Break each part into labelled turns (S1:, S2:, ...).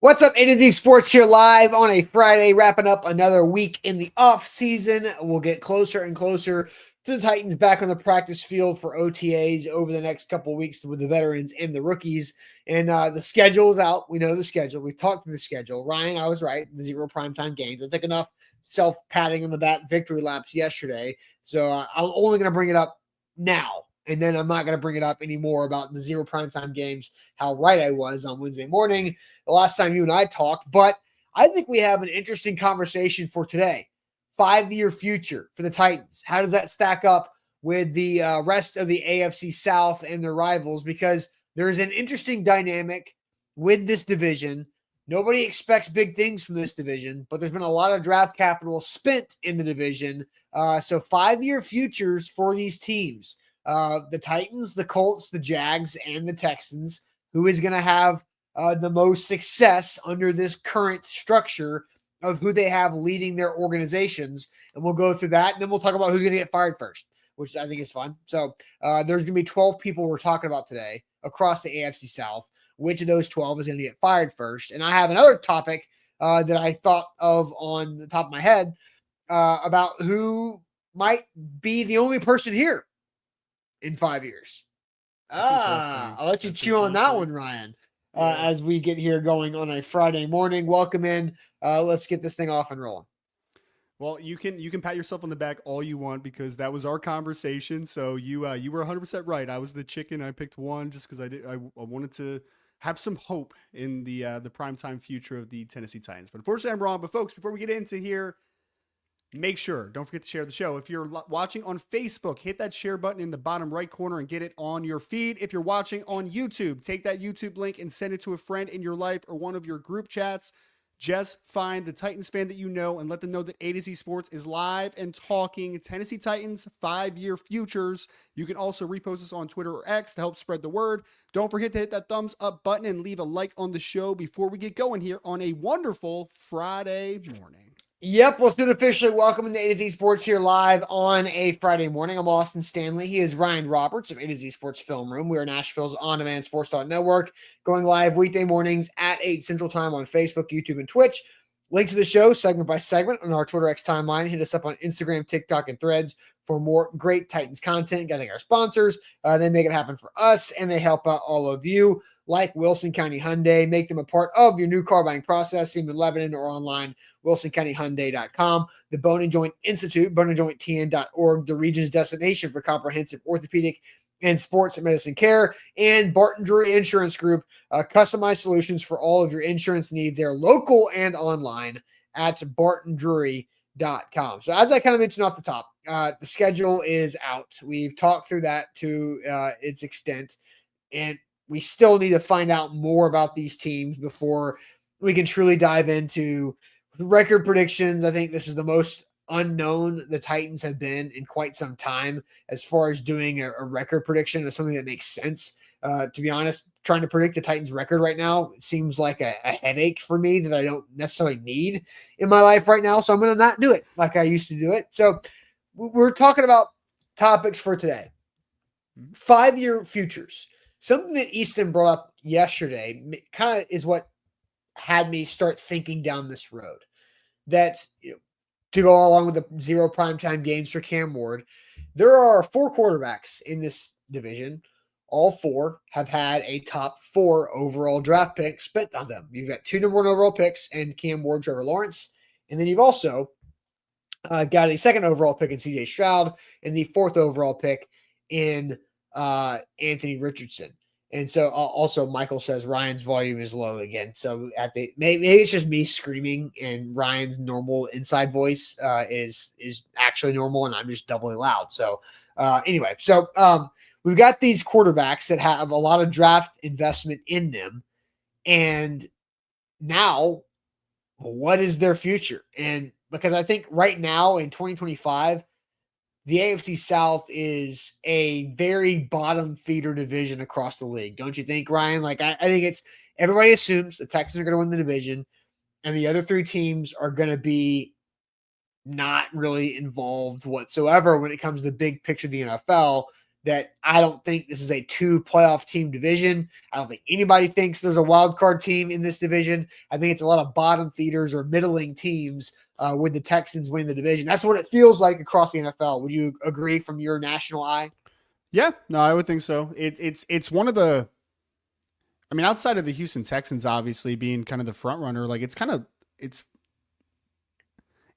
S1: What's up, A to Z Sports here live on a Friday, wrapping up another week in the off season. We'll get closer and closer to the Titans back on the practice field for OTAs over the next couple of weeks with the veterans and the rookies. And the schedule is out. We know the schedule. We talked through the schedule. Ryan, I was right. The 0 primetime games. I think enough self-patting on the back victory laps yesterday. So I'm only going to bring it up now. And then I'm not going to bring it up anymore about the 0 primetime games, how right I was on Wednesday morning, the last time you and I talked. But I think we have an interesting conversation for today. 5-year future for the Titans. How does that stack up with the rest of the AFC South and their rivals? Because there's an interesting dynamic with this division. Nobody expects big things from this division, but there's been a lot of draft capital spent in the division. So 5-year futures for these teams. The Titans, the Colts, the Jags, and the Texans. Who is going to have the most success under this current structure of who they have leading their organizations? And we'll go through that, and then we'll talk about who's going to get fired first, which I think is fun. So there's going to be 12 people we're talking about today across the AFC South. Which of those 12 is going to get fired first? And I have another topic that I thought of on the top of my head about who might be the only person here in 5 years. I'll let you chew on that one, Ryan, as we get here going on a Friday morning. Welcome in. Let's get this thing off and rolling.
S2: Well, you can pat yourself on the back all you want because that was our conversation. So you were 100% right. I was the chicken. I picked one just because I wanted to have some hope in the primetime future of the Tennessee Titans. But unfortunately, I'm wrong. But folks, before we get into here, don't forget to share the show. If you're watching on Facebook, hit that share button in the bottom right corner and get it on your feed. If you're watching on YouTube, take that YouTube link and send it to a friend in your life or one of your group chats. Just find the Titans fan that you know and let them know that A to Z Sports is live and talking Tennessee Titans 5-year futures. You can also repost us on Twitter or X to help spread the word. Don't forget to hit that thumbs up button and leave a like on the show before we get going here on a wonderful Friday morning.
S1: Yep, let's do it officially. Welcome to A to Z Sports here live on a Friday morning. I'm Austin Stanley. He is Ryan Roberts of A to Z Sports Film Room. We are Nashville's on-demand sports network, going live weekday mornings at 8 Central Time on Facebook, YouTube, and Twitch. Link to the show segment by segment on our Twitter X timeline. Hit us up on Instagram, TikTok, and Threads for more great Titans content. Got to thank our sponsors. They make it happen for us, and they help out all of you, like Wilson County Hyundai. Make them a part of your new car buying process, even in Lebanon or online, wilsoncountyhyundai.com. The Bone and Joint Institute, boneandjointtn.org, the region's destination for comprehensive orthopedic and sports medicine care, and Barton Drury Insurance Group, customized solutions for all of your insurance needs. They're local and online at bartondrury.com. So as I kind of mentioned off the top, the schedule is out. We've talked through that to its extent, and we still need to find out more about these teams before we can truly dive into record predictions. I think this is the most unknown the Titans have been in quite some time as far as doing a record prediction or something that makes sense. To be honest, trying to predict the Titans record right now, it seems like a headache for me that I don't necessarily need in my life right now. So I'm going to not do it like I used to do it. So we're talking about topics for today. 5-year futures. Something that Easton brought up yesterday kind of is what had me start thinking down this road. That, to go along with the 0 primetime games for Cam Ward, there are 4 quarterbacks in this division. All 4 have had a top 4 overall draft pick spent on them. You've got 2 number 1 overall picks in Cam Ward, Trevor Lawrence, and then you've also got a 2nd overall pick in CJ Stroud and the 4th overall pick in Anthony Richardson. And so also Michael says Ryan's volume is low again. So maybe it's just me screaming and Ryan's normal inside voice is actually normal and I'm just doubly loud. So anyway, we've got these quarterbacks that have a lot of draft investment in them. And now what is their future? And because I think right now in 2025, the AFC South is a very bottom feeder division across the league. Don't you think, Ryan? Like, I think it's everybody assumes the Texans are going to win the division and the other 3 teams are going to be not really involved whatsoever when it comes to the big picture of the NFL. that I don't think this is a 2 playoff team division. I don't think anybody thinks there's a wild card team in this division. I think it's a lot of bottom feeders or middling teams with the Texans winning the division. That's what it feels like across the NFL. Would you agree from your national eye?
S2: Yeah, no, I would think so. It's one of the, I mean, outside of the Houston Texans, obviously being kind of the front runner, like it's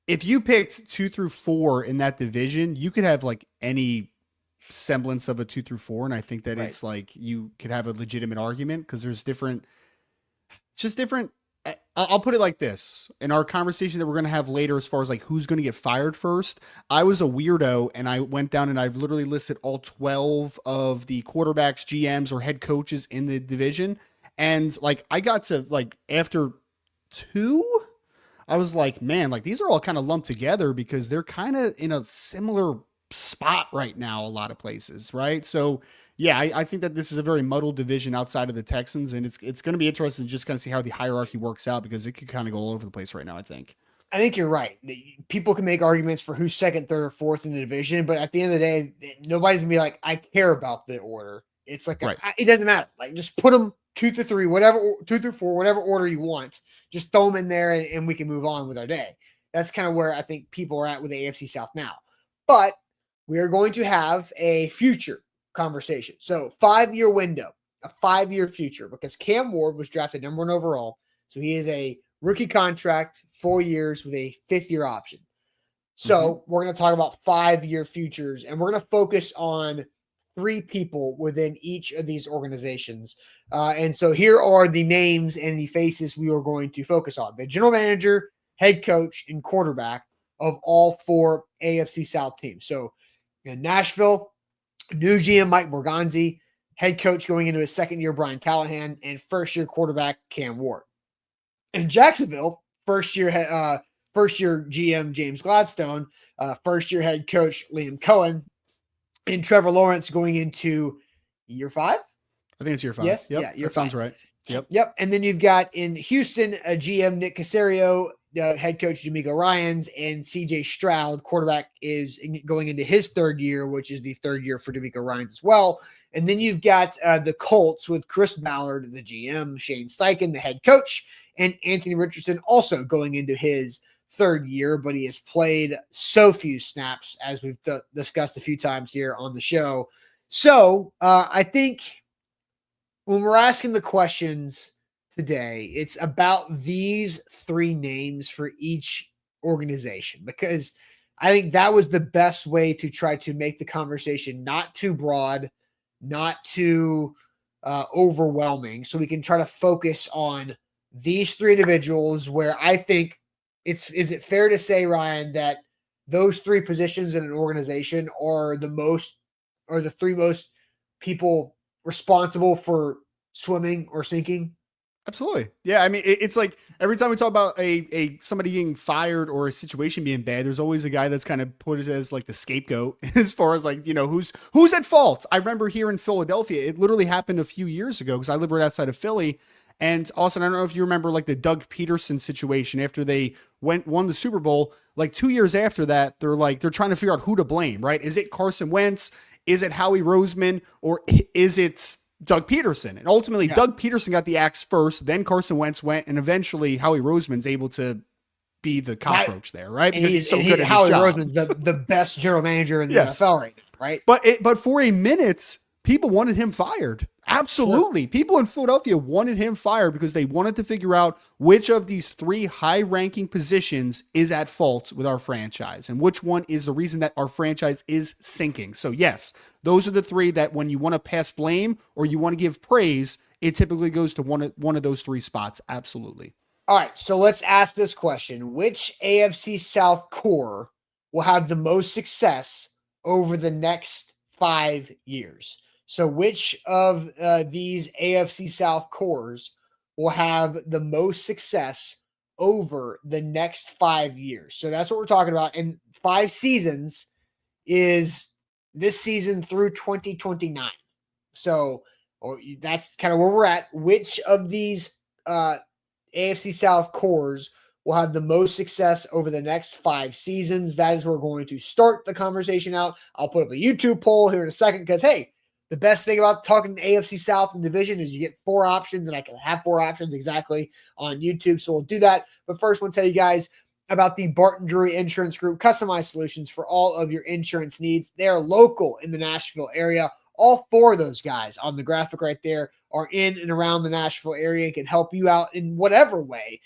S2: if you picked 2 through 4 in that division, you could have like any semblance of a 2 through 4, and I think that it's like you could have a legitimate argument because there's different. It's just different. I'll put it like this. In our conversation that we're going to have later, as far as like who's going to get fired first, I was a weirdo and I went down and I've literally listed all 12 of the quarterbacks, GMs, or head coaches in the division. And like, I got to like, after 2, I was like, man, like these are all kind of lumped together because they're kind of in a similar spot right now, a lot of places. Right. So yeah, I think that this is a very muddled division outside of the Texans, and it's going to be interesting to just kind of see how the hierarchy works out because it could kind of go all over the place right now, I think.
S1: I think you're right. People can make arguments for who's second, third, or fourth in the division, but at the end of the day, nobody's gonna be like, I care about the order. It's like it doesn't matter. Like just put them 2 through 3, whatever 2 through 4, whatever order you want. Just throw them in there, and we can move on with our day. That's kind of where I think people are at with the AFC South now. But we are going to have a future conversation. So 5-year window, a 5-year future, because Cam Ward was drafted number 1 overall. So he is a rookie contract, 4 years with a 5th-year option. So we're going to talk about 5-year futures, and we're going to focus on 3 people within each of these organizations. And so here are the names and the faces we are going to focus on. The general manager, head coach, and quarterback of all 4 AFC South teams. So in Nashville, new GM Mike Borgonzi, head coach going into his 2nd year Brian Callahan, and 1st-year quarterback Cam Ward. In Jacksonville, first-year GM James Gladstone, 1st-year head coach Liam Cohen, and Trevor Lawrence going into year 5.
S2: I think it's year 5.
S1: Yes,
S2: yep.
S1: Yeah, year
S2: that
S1: 5.
S2: Sounds right.
S1: Yep. And then you've got in Houston a GM Nick Caserio, head coach D'Amico Ryans, and CJ Stroud, quarterback, is going into his 3rd year, which is the 3rd year for D'Amico Ryans as well. And then you've got the Colts with Chris Ballard, the GM, Shane Steichen, the head coach, and Anthony Richardson also going into his 3rd year, but he has played so few snaps, as we've discussed a few times here on the show. So I think when we're asking the questions today, it's about these 3 names for each organization, because I think that was the best way to try to make the conversation not too broad, not too overwhelming, so we can try to focus on these 3 individuals where I think is it fair to say, Ryan, that those 3 positions in an organization are the 3 most people responsible for swimming or sinking?
S2: Absolutely. Yeah. I mean, it's like every time we talk about a somebody getting fired or a situation being bad, there's always a guy that's kind of put it as like the scapegoat as far as like, who's at fault. I remember here in Philadelphia, it literally happened a few years ago because I live right outside of Philly. And Austin, I don't know if you remember like the Doug Peterson situation after they won the Super Bowl. Like 2 years after that, they're trying to figure out who to blame, right? Is it Carson Wentz? Is it Howie Roseman? Or is it Doug Peterson? And ultimately, Doug Peterson got the axe first, then Carson Wentz went, and eventually Howie Roseman's able to be the cockroach there, right? Because he's so good at his job.
S1: Howie Roseman's the best general manager in the NFL right now, right?
S2: But for a minute, people wanted him fired. Absolutely. Sure. People in Philadelphia wanted him fired because they wanted to figure out which of these 3 high-ranking positions is at fault with our franchise and which one is the reason that our franchise is sinking. So yes, those are the 3 that when you want to pass blame or you want to give praise, it typically goes to one of those 3 spots. Absolutely.
S1: All right, so let's ask this question. Which AFC South core will have the most success over the next 5 years? So which of these AFC South cores will have the most success over the next 5 years? So that's what we're talking about. And 5 seasons is this season through 2029. So that's kind of where we're at. Which of these AFC South cores will have the most success over the next 5 seasons? That is where we're going to start the conversation out. I'll put up a YouTube poll here in a second because, hey, the best thing about talking AFC South and division is you get 4 options, and I can have 4 options exactly on YouTube. So we'll do that. But first, I want to tell you guys about the Barton Drury Insurance Group, customized solutions for all of your insurance needs. They are local in the Nashville area. All 4 of those guys on the graphic right there are in and around the Nashville area and can help you out in whatever way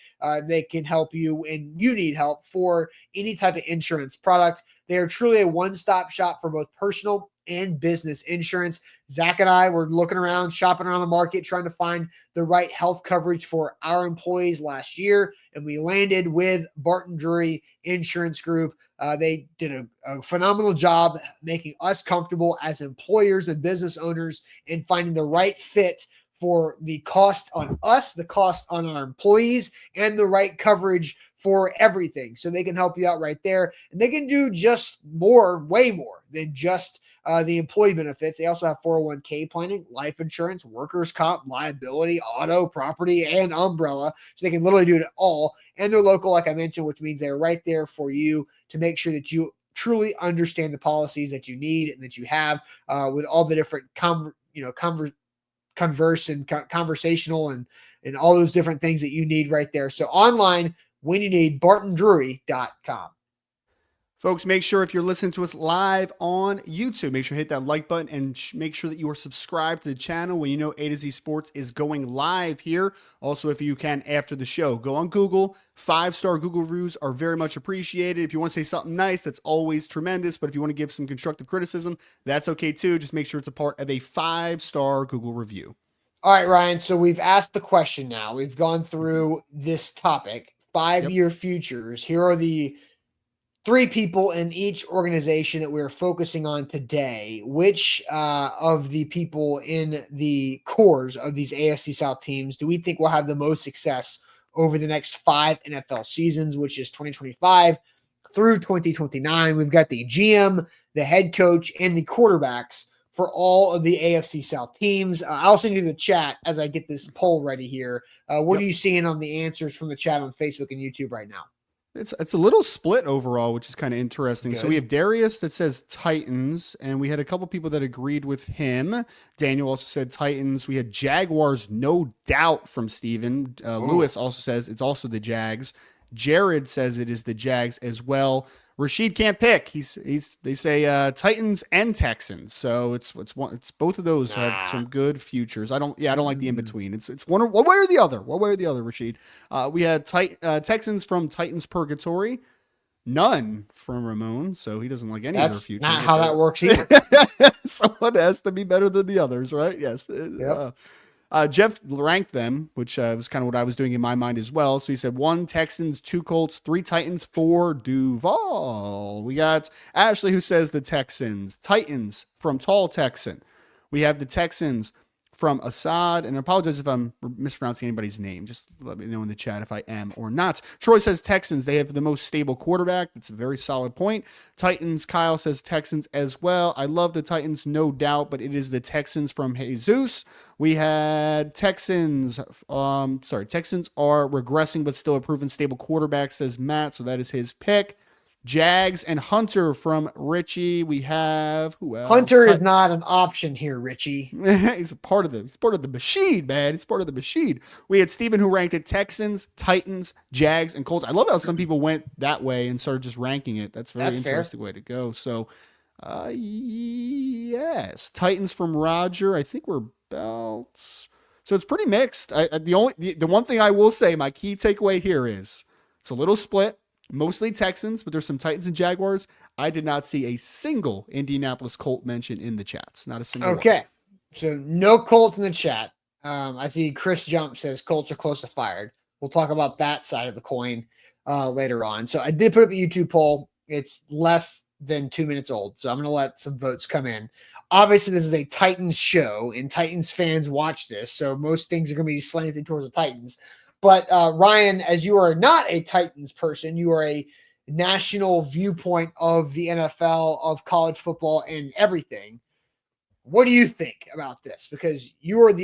S1: they can help you and you need help for any type of insurance product. They are truly a one-stop shop for both personal and business insurance. Zach and I were looking around, shopping around the market, trying to find the right health coverage for our employees last year, and we landed with Barton Drury Insurance Group. They did a phenomenal job making us comfortable as employers and business owners and finding the right fit for the cost on us, the cost on our employees, and the right coverage for everything. So they can help you out right there. And they can do just more, way more than just the employee benefits. They also have 401k planning, life insurance, workers' comp, liability, auto, property, and umbrella. So they can literally do it all. And they're local, like I mentioned, which means they're right there for you to make sure that you truly understand the policies that you need and that you have with all the different conversational and all those different things that you need right there. So online, when you need, bartondrury.com.
S2: Folks, make sure if you're listening to us live on YouTube, make sure to hit that like button and make sure that you are subscribed to the channel when you know A to Z Sports is going live here. Also, if you can, after the show, go on Google. 5-star Google reviews are very much appreciated. If you want to say something nice, that's always tremendous. But if you want to give some constructive criticism, that's okay too. Just make sure it's a part of a 5-star Google review.
S1: All right, Ryan. So we've asked the question now. We've gone through this topic, 5-year futures. Here are the 3 people in each organization that we're focusing on today. Which of the people in the cores of these AFC South teams do we think will have the most success over the next 5 NFL seasons, which is 2025 through 2029? We've got the GM, the head coach, and the quarterbacks for all of the AFC South teams. I'll send you the chat as I get this poll ready here. What are you seeing on the answers from the chat on Facebook and YouTube right now?
S2: It's a little split overall, which is kind of interesting.
S1: Good.
S2: So we have Darius that says Titans, and we had a couple people that agreed with him. Daniel also said Titans. We had Jaguars, no doubt, from Steven. Lewis also says it's also the Jags. Jared says it is the Jags as well. Rashid can't pick. They say Titans and Texans. So it's both of those have some good futures. I don't like the in between. It's one way or the other. One way or the other, Rashid. We had Texans from Titans Purgatory. None from Ramon, so he doesn't like any of their futures.
S1: That's not how that works either.
S2: Someone has to be better than the others, right? Yes.
S1: Yep.
S2: Jeff ranked them, which was kind of what I was doing in my mind as well. So he said 1 Texans, 2 Colts, 3 Titans, 4 Duval. We got Ashley who says the Texans. Titans from Tall Texan. We have the Texans from Assad, and I apologize if I'm mispronouncing anybody's name. Just let me know in the chat if I am or not. Troy says Texans. They have the most stable quarterback. That's a very solid point. Titans. Kyle says Texans as well. I love the Titans, no doubt, but it is the Texans from Jesus. We had Texans. Texans are regressing, but still a proven stable quarterback, says Matt. So that is his pick. Jags and Hunter from Richie. We have who else?
S1: Hunter is not an option here, Richie.
S2: He's part of the machine, man. He's part of the machine. We had Steven who ranked it Texans, Titans, Jags, and Colts. I love how some people went that way and started just ranking it. That's a very interesting way to go. So, yes, Titans from Roger. I think we're about. So it's pretty mixed. The one thing I will say, my key takeaway here is it's a little split. Mostly Texans, but there's some Titans and Jaguars. I did not see a single Indianapolis Colt mention in the chats. Not a single one.
S1: Okay. So no Colts in the chat. I see Chris Jump says Colts are close to fired. We'll talk about that side of the coin later on. So I did put up a YouTube poll. It's less than 2 minutes old. So I'm going to let some votes come in. Obviously, this is a Titans show, and Titans fans watch this. So most things are going to be slanted towards the Titans. But Ryan, as you are not a Titans person, you are a national viewpoint of the NFL, of college football, and everything. What do you think about this? Because you are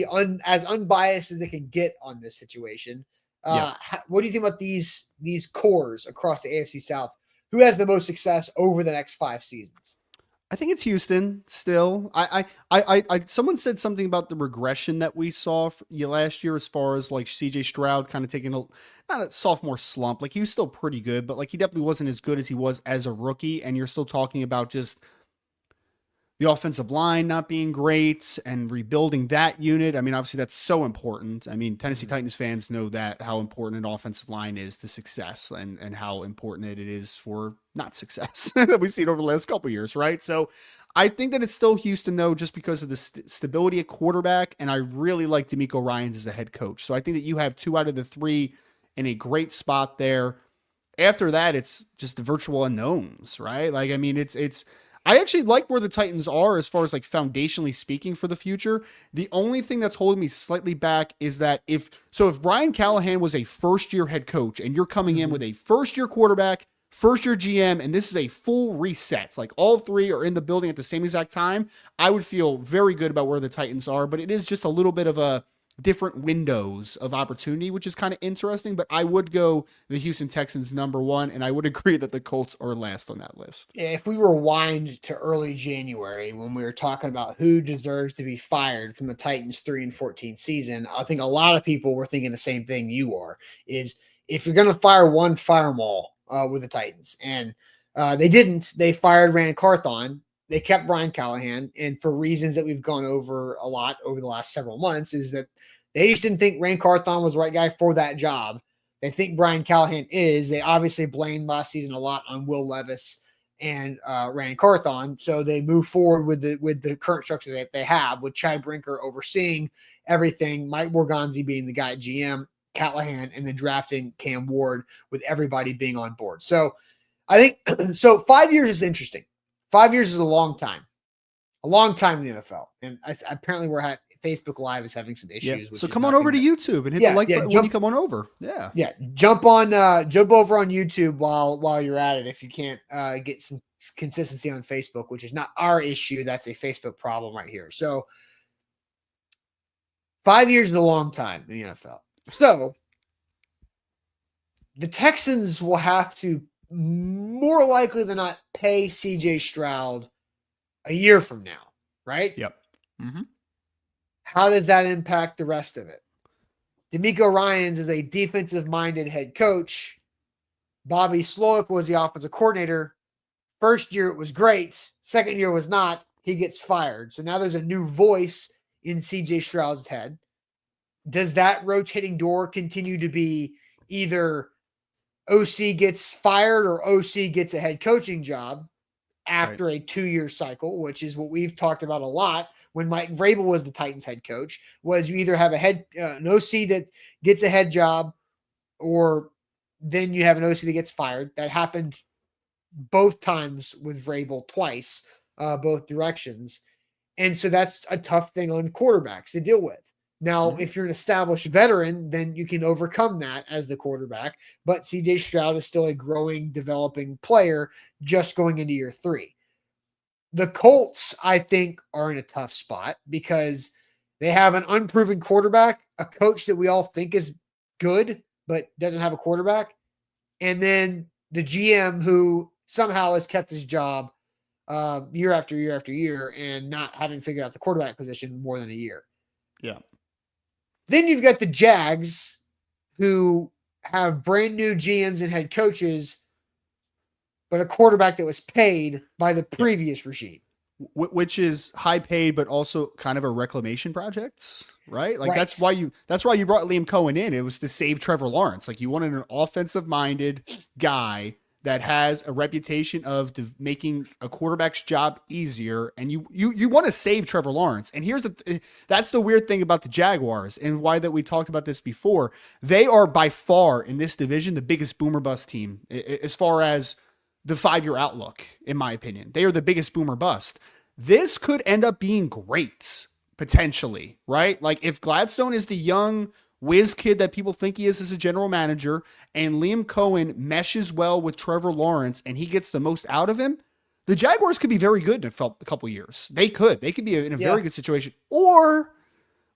S1: as unbiased as they can get on this situation.
S2: Yeah.
S1: What do you think about these cores across the AFC South? Who has the most success over the next 5 seasons?
S2: I think it's Houston still. Someone said something about the regression that we saw last year as far as like CJ Stroud kind of taking not a sophomore slump. Like he was still pretty good, but like he definitely wasn't as good as he was as a rookie. And you're still talking about just the offensive line not being great and rebuilding that unit. I mean, obviously that's so important. I mean, Tennessee Titans fans know that how important an offensive line is to success and how important it is for not success that we've seen over the last couple of years. Right. So I think that it's still Houston though, just because of the stability at quarterback. And I really like D'Amico Ryans as a head coach. So I think that you have 2 out of the 3 in a great spot there. After that, it's just the virtual unknowns, right? Like, I mean, I actually like where the Titans are as far as like foundationally speaking for the future. The only thing that's holding me slightly back is that if Brian Callahan was a first-year head coach and you're coming in with a first-year quarterback, first-year GM, and this is a full reset, like all 3 are in the building at the same exact time, I would feel very good about where the Titans are, but it is just a little bit of a different windows of opportunity, which is kind of interesting, but I would go the Houston Texans number 1, and I would agree that the Colts are last on that list.
S1: If we rewind to early January when we were talking about who deserves to be fired from the Titans 3-14 season, I think a lot of people were thinking the same thing you are, is if you're going to fire one, fire them all with the Titans. And they didn't. They fired Rand Carthon. They kept Brian Callahan. And for reasons that we've gone over a lot over the last several months is that they just didn't think Rand Carthon was the right guy for that job. They think Brian Callahan is. They obviously blamed last season a lot on Will Levis and Rand Carthon. So they move forward with the current structure that they have, with Chad Brinker overseeing everything, Mike Morganzi being the guy at GM, Callahan, and then drafting Cam Ward, with everybody being on board. So I think so 5 years is interesting. 5 years is a long time in the NFL. And apparently we're at Facebook Live is having some issues.
S2: Yeah. So come on over to YouTube and hit the like button when you come on over. Yeah.
S1: Yeah. Jump over on YouTube while you're at it. If you can't get some consistency on Facebook, which is not our issue. That's a Facebook problem right here. So 5 years is a long time in the NFL. So the Texans will have to more likely than not pay CJ Stroud a year from now, right?
S2: Yep. Mm-hmm.
S1: How does that impact the rest of it? D'Amico Ryans is a defensive-minded head coach. Bobby Slowick was the offensive coordinator. First year it was great. Second year was not. He gets fired. So now there's a new voice in CJ Stroud's head. Does that rotating door continue to be either OC gets fired or OC gets a head coaching job after a 2-year cycle, which is what we've talked about a lot when Mike Vrabel was the Titans head coach, was you either have an OC that gets a head job, or then you have an OC that gets fired. That happened both times with Vrabel, twice, both directions. And so that's a tough thing on quarterbacks to deal with. Now, if you're an established veteran, then you can overcome that as the quarterback. But CJ Stroud is still a growing, developing player just going into year 3. The Colts, I think, are in a tough spot because they have an unproven quarterback, a coach that we all think is good but doesn't have a quarterback, and then the GM who somehow has kept his job year after year after year and not having figured out the quarterback position more than a year.
S2: Yeah.
S1: Then you've got the Jags, who have brand new GMs and head coaches, but a quarterback that was paid by the previous regime.
S2: Which is high paid, but also kind of a reclamation project, right? Like that's why you brought Liam Cohen in. It was to save Trevor Lawrence. Like you wanted an offensive minded guy that has a reputation of making a quarterback's job easier. And you want to save Trevor Lawrence. And that's the weird thing about the Jaguars, and why that we talked about this before. They are by far in this division the biggest boomer bust team as far as the 5-year outlook, in my opinion. They are the biggest boomer bust. This could end up being great, potentially, right? Like if Gladstone is the young whiz kid that people think he is as a general manager, and Liam Cohen meshes well with Trevor Lawrence and he gets the most out of him, the Jaguars could be very good in a couple years. They could be in a very good situation. Or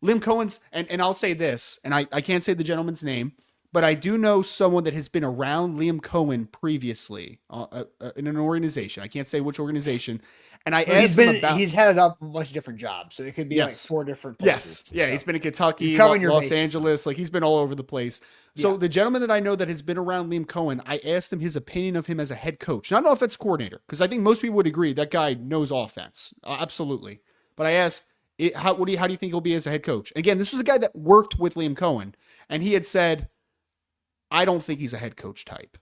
S2: Liam Cohen's, and I'll say this, and I can't say the gentleman's name, but I do know someone that has been around Liam Cohen previously in an organization. I can't say which organization. And I
S1: Well,
S2: asked him about,
S1: he's headed up a bunch of different jobs, so it could be like
S2: yes,
S1: 4 different
S2: yes.
S1: places.
S2: Yeah.
S1: So
S2: He's been in
S1: you're
S2: Kentucky,
S1: covering your
S2: Los
S1: bases.
S2: Angeles. Like he's been all over the place. So
S1: Yeah.
S2: the gentleman that I know that has been around Liam Cohen, I asked him his opinion of him as a head coach, not an offense coordinator, because I think most people would agree that guy knows offense. Absolutely. But I asked, how do you think he'll be as a head coach? Again, this was a guy that worked with Liam Cohen, and he had said, I don't think he's a head coach type.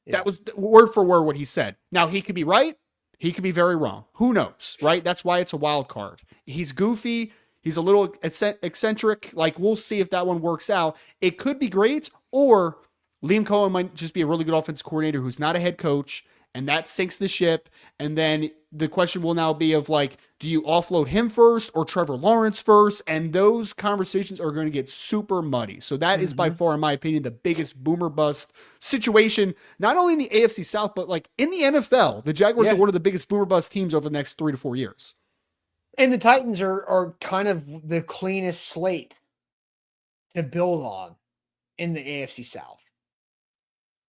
S1: Yeah.
S2: That was word for word what he said. Now, he could be right. He could be very wrong. Who knows, right? That's why it's a wild card. He's goofy. He's a little eccentric. Like, we'll see if that one works out. It could be great, or Liam Cohen might just be a really good offense coordinator who's not a head coach, and that sinks the ship. And then the question will now be of like, do you offload him first or Trevor Lawrence first? And those conversations are going to get super muddy. So that is by far, in my opinion, the biggest boomer bust situation, not only in the AFC South, but like in the NFL. The Jaguars are one of the biggest boomer bust teams over the next 3 to 4 years.
S1: And the Titans are kind of the cleanest slate to build on in the AFC South.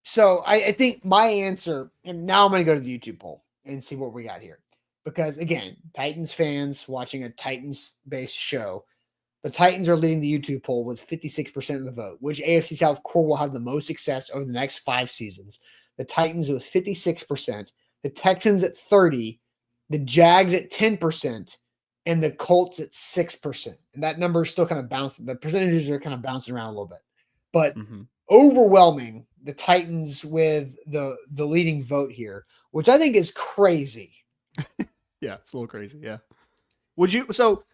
S1: So I think my answer, and now I'm going to go to the YouTube poll and see what we got here. Because again, Titans fans watching a Titans-based show, the Titans are leading the YouTube poll with 56% of the vote. Which AFC South core will have the most success over the next 5 seasons? The Titans with 56%, the Texans at 30%, the Jags at 10%, and the Colts at 6%. And that number is still kind of bouncing. The percentages are kind of bouncing around a little bit. But overwhelming, the Titans with the leading vote here, which I think is crazy.
S2: Yeah, it's a little crazy. Yeah. Would you? So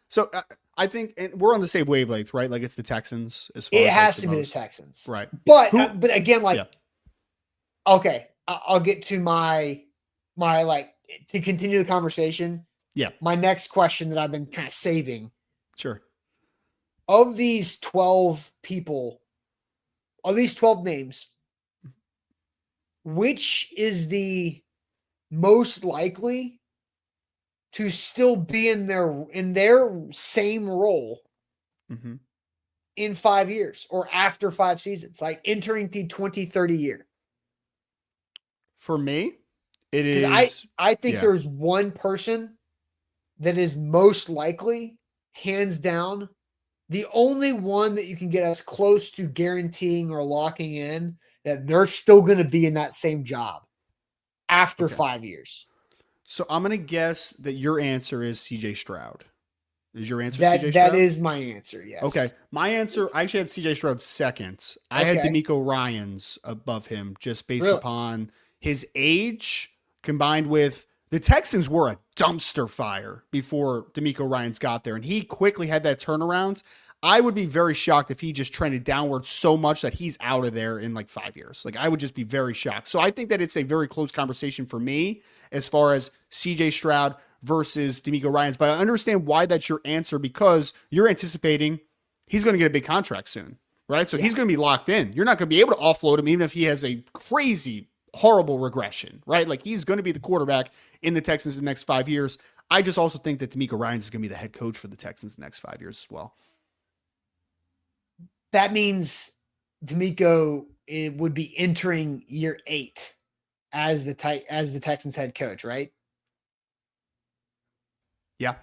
S2: I think, and we're on the same wavelength, right? Like it's the Texans as far as
S1: it has
S2: like
S1: to be
S2: most,
S1: the Texans,
S2: right?
S1: But again, like,
S2: yeah.
S1: Okay, I'll get to my like to continue the conversation.
S2: Yeah.
S1: My next question that I've been kind of saving.
S2: Sure.
S1: Of these 12 people, of these 12 names, which is the most likely to still be in their same role in 5 years or after 5 seasons, like entering the 2030 year?
S2: For me, it is.
S1: I think there's one person that is most likely, hands down, the only one that you can get as close to guaranteeing or locking in that they're still going to be in that same job after 5 years.
S2: So I'm going to guess that your answer is CJ Stroud. Is your answer CJ Stroud?
S1: That is my answer, yes.
S2: Okay. My answer, I actually had CJ Stroud second. I had DeMeco Ryans above him just based upon his age combined with the Texans were a dumpster fire before DeMeco Ryans got there, and he quickly had that turnaround. I would be very shocked if he just trended downward so much that he's out of there in like 5 years. Like I would just be very shocked. So I think that it's a very close conversation for me as far as CJ Stroud versus DeMeco Ryans. But I understand why that's your answer, because you're anticipating he's going to get a big contract soon, right? So he's going to be locked in. You're not going to be able to offload him even if he has a crazy, horrible regression, right? Like he's going to be the quarterback in the Texans in the next 5 years. I just also think that DeMeco Ryans is going to be the head coach for the Texans in the next 5 years as well.
S1: That means DeMeco would be entering year 8 as the Texans head coach, right?
S2: Yeah.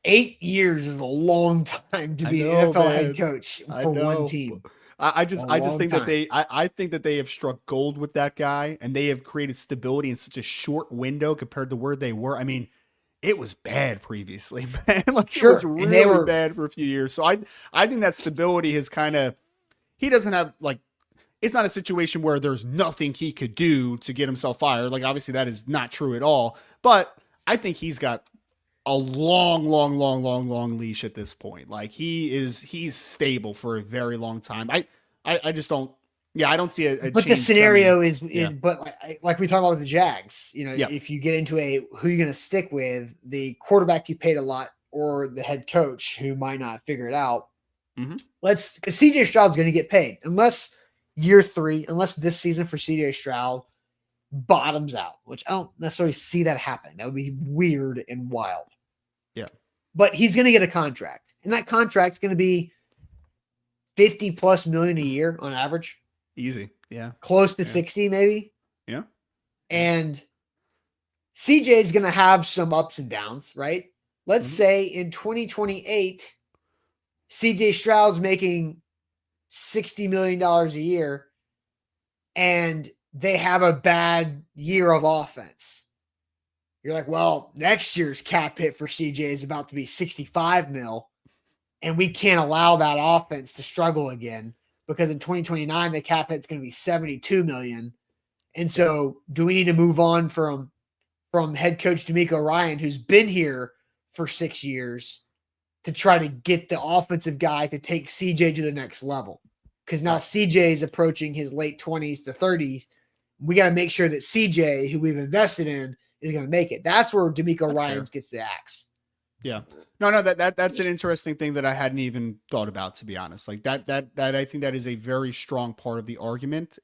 S1: 8 years is a long time to be an NFL head coach for one team.
S2: I just think that I think that they have struck gold with that guy, and they have created stability in such a short window compared to where they were. I mean, it was bad previously, man. Like it was really bad for a few years. So I think that stability has kind of, he doesn't have like, it's not a situation where there's nothing he could do to get himself fired. Like obviously that is not true at all, but I think he's got a long leash at this point. Like he's stable for a very long time. I just don't, I don't see a
S1: but the scenario
S2: coming.
S1: But like we talk about with the Jags, if you get into who you're going to stick with, the quarterback you paid a lot or the head coach who might not figure it out. Because CJ Stroud's going to get paid unless year 3, unless this season for CJ Stroud bottoms out, which I don't necessarily see that happening. That would be weird and wild.
S2: Yeah.
S1: But he's going to get a contract, and that contract's going to be 50 plus million a year on average.
S2: Easy. Yeah.
S1: Close to
S2: Yeah.
S1: 60 maybe.
S2: Yeah.
S1: And CJ is going to have some ups and downs, right? Let's say in 2028, CJ Stroud's making $60 million a year and they have a bad year of offense. You're like, well, next year's cap hit for CJ is about to be 65 mil, and we can't allow that offense to struggle again because in 2029 the cap hit's going to be 72 million. And so, do we need to move on from head coach D'Amico Ryan, who's been here for 6 years, to try to get the offensive guy to take CJ to the next level? Because now CJ is approaching his late 20s to 30s. We got to make sure that CJ, who we've invested in, is going to make it. That's where D'Amico Ryans gets the axe.
S2: Yeah. No, that's an interesting thing that I hadn't even thought about, to be honest. Like that I think that is a very strong part of the argument.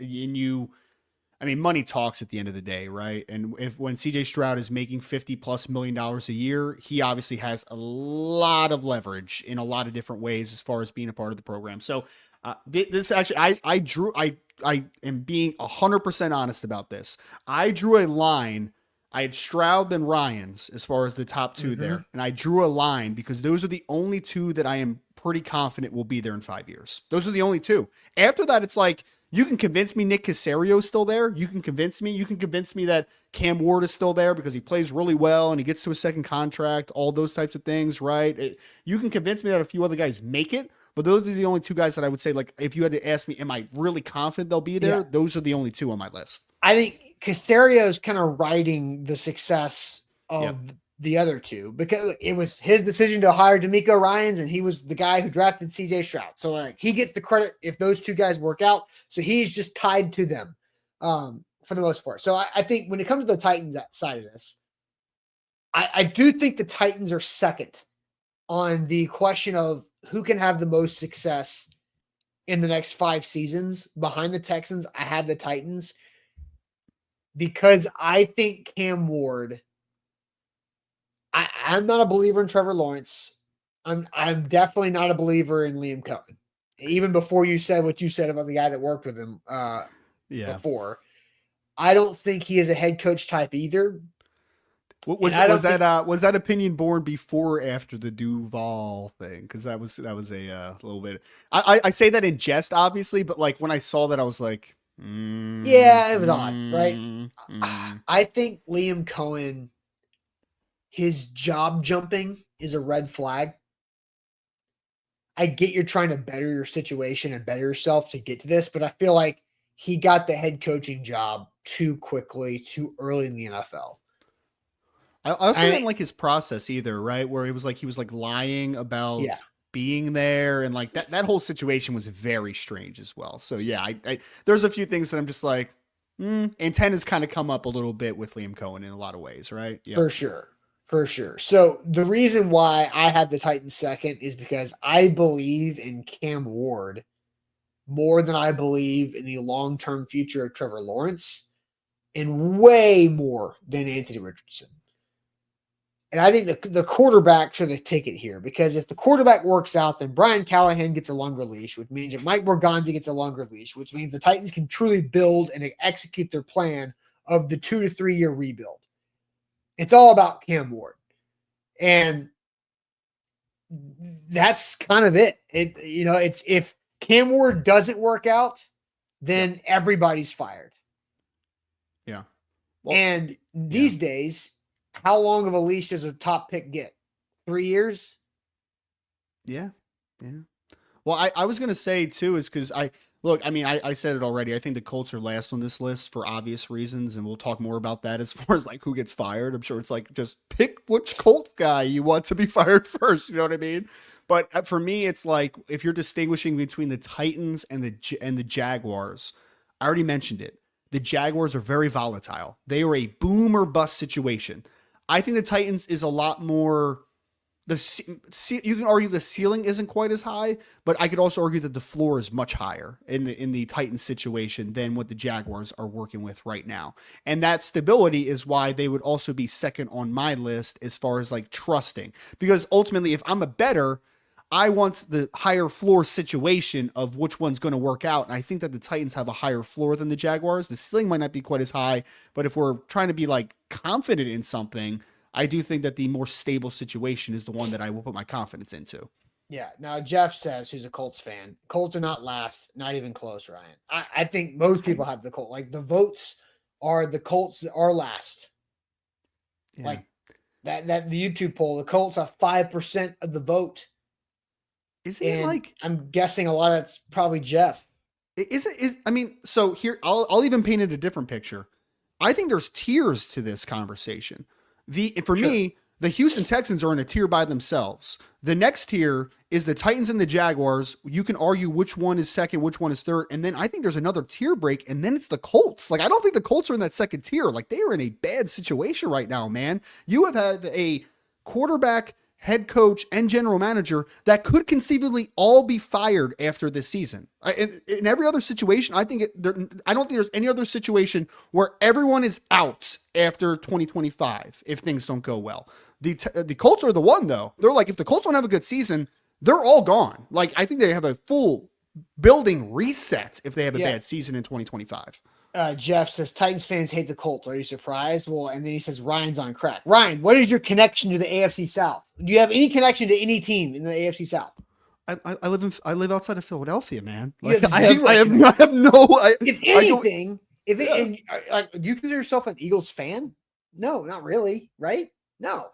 S2: Money talks at the end of the day, right? And when CJ Stroud is making $50+ million a year, he obviously has a lot of leverage in a lot of different ways as far as being a part of the program. So this actually, I am being 100% honest about this. I drew a line. I had Stroud then Ryans as far as the top two there. And I drew a line because those are the only two that I am pretty confident will be there in 5 years. Those are the only two. After that, it's like, you can convince me Nick Caserio is still there. You can convince me that Cam Ward is still there because he plays really well and he gets to a second contract, all those types of things, right? You can convince me that a few other guys make it, but those are the only two guys that I would say, like, if you had to ask me, am I really confident they'll be there? Yeah. Those are the only two on my list.
S1: I think Caserio is kind of riding the success of the other two because it was his decision to hire D'Amico Ryans, and he was the guy who drafted CJ Stroud. So he gets the credit if those two guys work out. So he's just tied to them for the most part. So I think when it comes to the Titans side of this, I do think the Titans are second on the question of who can have the most success in the next 5 seasons. Behind the Texans, I had the Titans because I think Cam Ward, I'm not a believer in Trevor Lawrence. I'm definitely not a believer in Liam Cohen. Even before you said what you said about the guy that worked with him before. I don't think he is a head coach type either.
S2: Was that opinion born before or after the Duval thing? Because that was a little bit. I say that in jest, obviously, but like when I saw that, I was like,
S1: yeah, it was odd, right? I think Liam Cohen, his job jumping is a red flag. I get you're trying to better your situation and better yourself to get to this, but I feel like he got the head coaching job too quickly, too early in the NFL.
S2: I also didn't like his process either, right? Where he was like lying about being there, and like that whole situation was very strange as well. So yeah, I there's a few things that I'm just like, antennas kind of come up a little bit with Liam Cohen in a lot of ways, right?
S1: Yeah, for sure. So the reason why I had the Titans second is because I believe in Cam Ward more than I believe in the long-term future of Trevor Lawrence, and way more than Anthony Richardson. And I think the quarterbacks are the ticket here, because if the quarterback works out, then Brian Callahan gets a longer leash, which means that Mike Morganzi gets a longer leash, which means the Titans can truly build and execute their plan of the 2 to 3 year rebuild. It's all about Cam Ward. And that's kind of it. It's if Cam Ward doesn't work out, then everybody's fired.
S2: Yeah.
S1: Well, and these days, how long of a leash does a top pick get? 3 years?
S2: Yeah. Yeah. Well, I was going to say too, is because I said it already. I think the Colts are last on this list for obvious reasons. And we'll talk more about that as far as like who gets fired. I'm sure it's like, just pick which Colts guy you want to be fired first. You know what I mean? But for me, it's like, if you're distinguishing between the Titans and the Jaguars, I already mentioned it. The Jaguars are very volatile. They are a boom or bust situation. I think the Titans is a lot more. You can argue the ceiling isn't quite as high, but I could also argue that the floor is much higher in the Titans situation than what the Jaguars are working with right now. And that stability is why they would also be second on my list as far as like trusting. Because ultimately, if I'm a bettor, I want the higher floor situation of which one's going to work out. And I think that the Titans have a higher floor than the Jaguars. The ceiling might not be quite as high, but if we're trying to be like confident in something, I do think that the more stable situation is the one that I will put my confidence into.
S1: Yeah. Now Jeff says, who's a Colts fan, Colts are not last, not even close, Ryan. I think most people have the Colts. Like the votes are the Colts are last. Yeah. Like that the YouTube poll, the Colts have 5% of the vote.
S2: Isn't it like,
S1: I'm guessing a lot of that's probably Jeff.
S2: I mean, so here I'll even paint it a different picture. I think there's tiers to this conversation. For me, the Houston Texans are in a tier by themselves. The next tier is the Titans and the Jaguars. You can argue which one is second, which one is third. And then I think there's another tier break, and then it's the Colts. Like, I don't think the Colts are in that second tier. Like, they are in a bad situation right now, man. You have had a quarterback, head coach, and general manager that could conceivably all be fired after this season. In every other situation, I don't think there's any other situation where everyone is out after 2025 if things don't go well. The Colts are the one, though. They're like, if the Colts don't have a good season, they're all gone. Like, I think they have a full building reset if they have a bad season in 2025.
S1: Jeff says Titans fans hate the Colts. Are you surprised? Well, and then he says Ryan's on crack. Ryan, what is your connection to the AFC South? Do you have any connection to any team in the AFC South?
S2: I live outside of Philadelphia, man.
S1: Like,
S2: I have no.
S1: If anything, do you consider yourself an Eagles fan? No, not really. Right? No.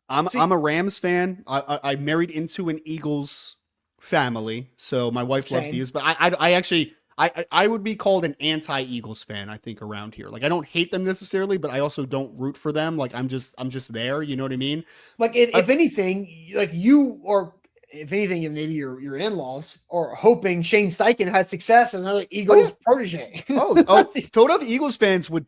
S2: I'm a Rams fan. I married into an Eagles family, so my wife loves the Eagles. But I actually. I would be called an anti-Eagles fan, I think, around here. Like, I don't hate them necessarily, but I also don't root for them. Like, I'm just there. You know what I mean?
S1: Like, if anything, like you, or if anything, maybe your in-laws are hoping Shane Steichen has success as another Eagles protege.
S2: Philadelphia Eagles fans would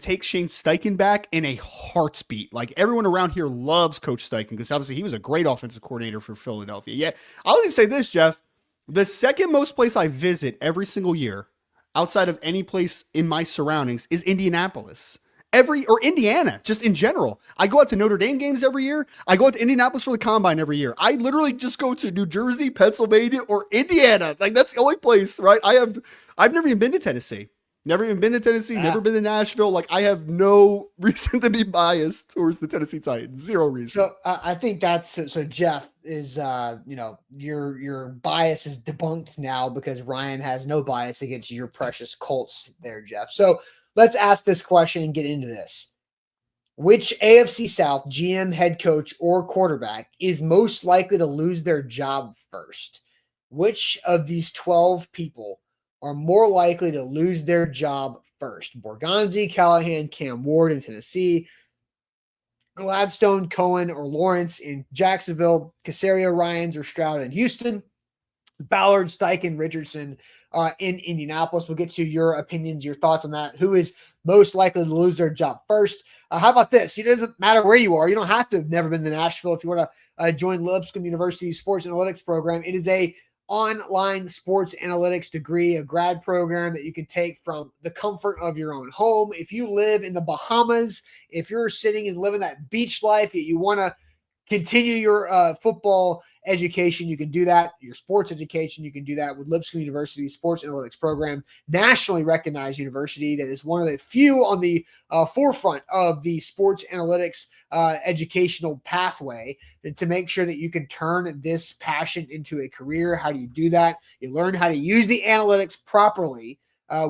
S2: take Shane Steichen back in a heartbeat. Like, everyone around here loves Coach Steichen because obviously he was a great offensive coordinator for Philadelphia. Yeah, I'll even say this, Jeff. The second most place I visit every single year, outside of any place in my surroundings, is Indianapolis. Or Indiana, just in general. I go out to Notre Dame games every year. I go out to Indianapolis for the Combine every year. I literally just go to New Jersey, Pennsylvania, or Indiana. Like, that's the only place, right? I've never even been to Tennessee. Never even been to Tennessee, never been to Nashville. Like, I have no reason to be biased towards the Tennessee Titans. Zero reason.
S1: So I think so Jeff is, your bias is debunked now because Ryan has no bias against your precious Colts there, Jeff. So let's ask this question and get into this. Which AFC South GM, head coach, or quarterback is most likely to lose their job first? Which of these 12 people are more likely to lose their job first? Borgonzi, Callahan, Cam Ward in Tennessee, Gladstone, Cohen, or Lawrence in Jacksonville, Caserio, Ryans, or Stroud in Houston, Ballard, Steichen, Richardson in Indianapolis. We'll get to your opinions, your thoughts on that. Who is most likely to lose their job first? How about this? It doesn't matter where you are. You don't have to have never been to Nashville if you want to join Lipscomb University's Sports Analytics program. It is a online sports analytics degree, a grad program that you can take from the comfort of your own home. If you live in the Bahamas, if you're sitting and living that beach life, you want to continue your football education, you can do that. Your sports education, you can do that with Lipscomb University's Sports Analytics program, nationally recognized university that is one of the few on the forefront of the sports analytics educational pathway to make sure that you can turn this passion into a career. How do you do that? You learn how to use the analytics properly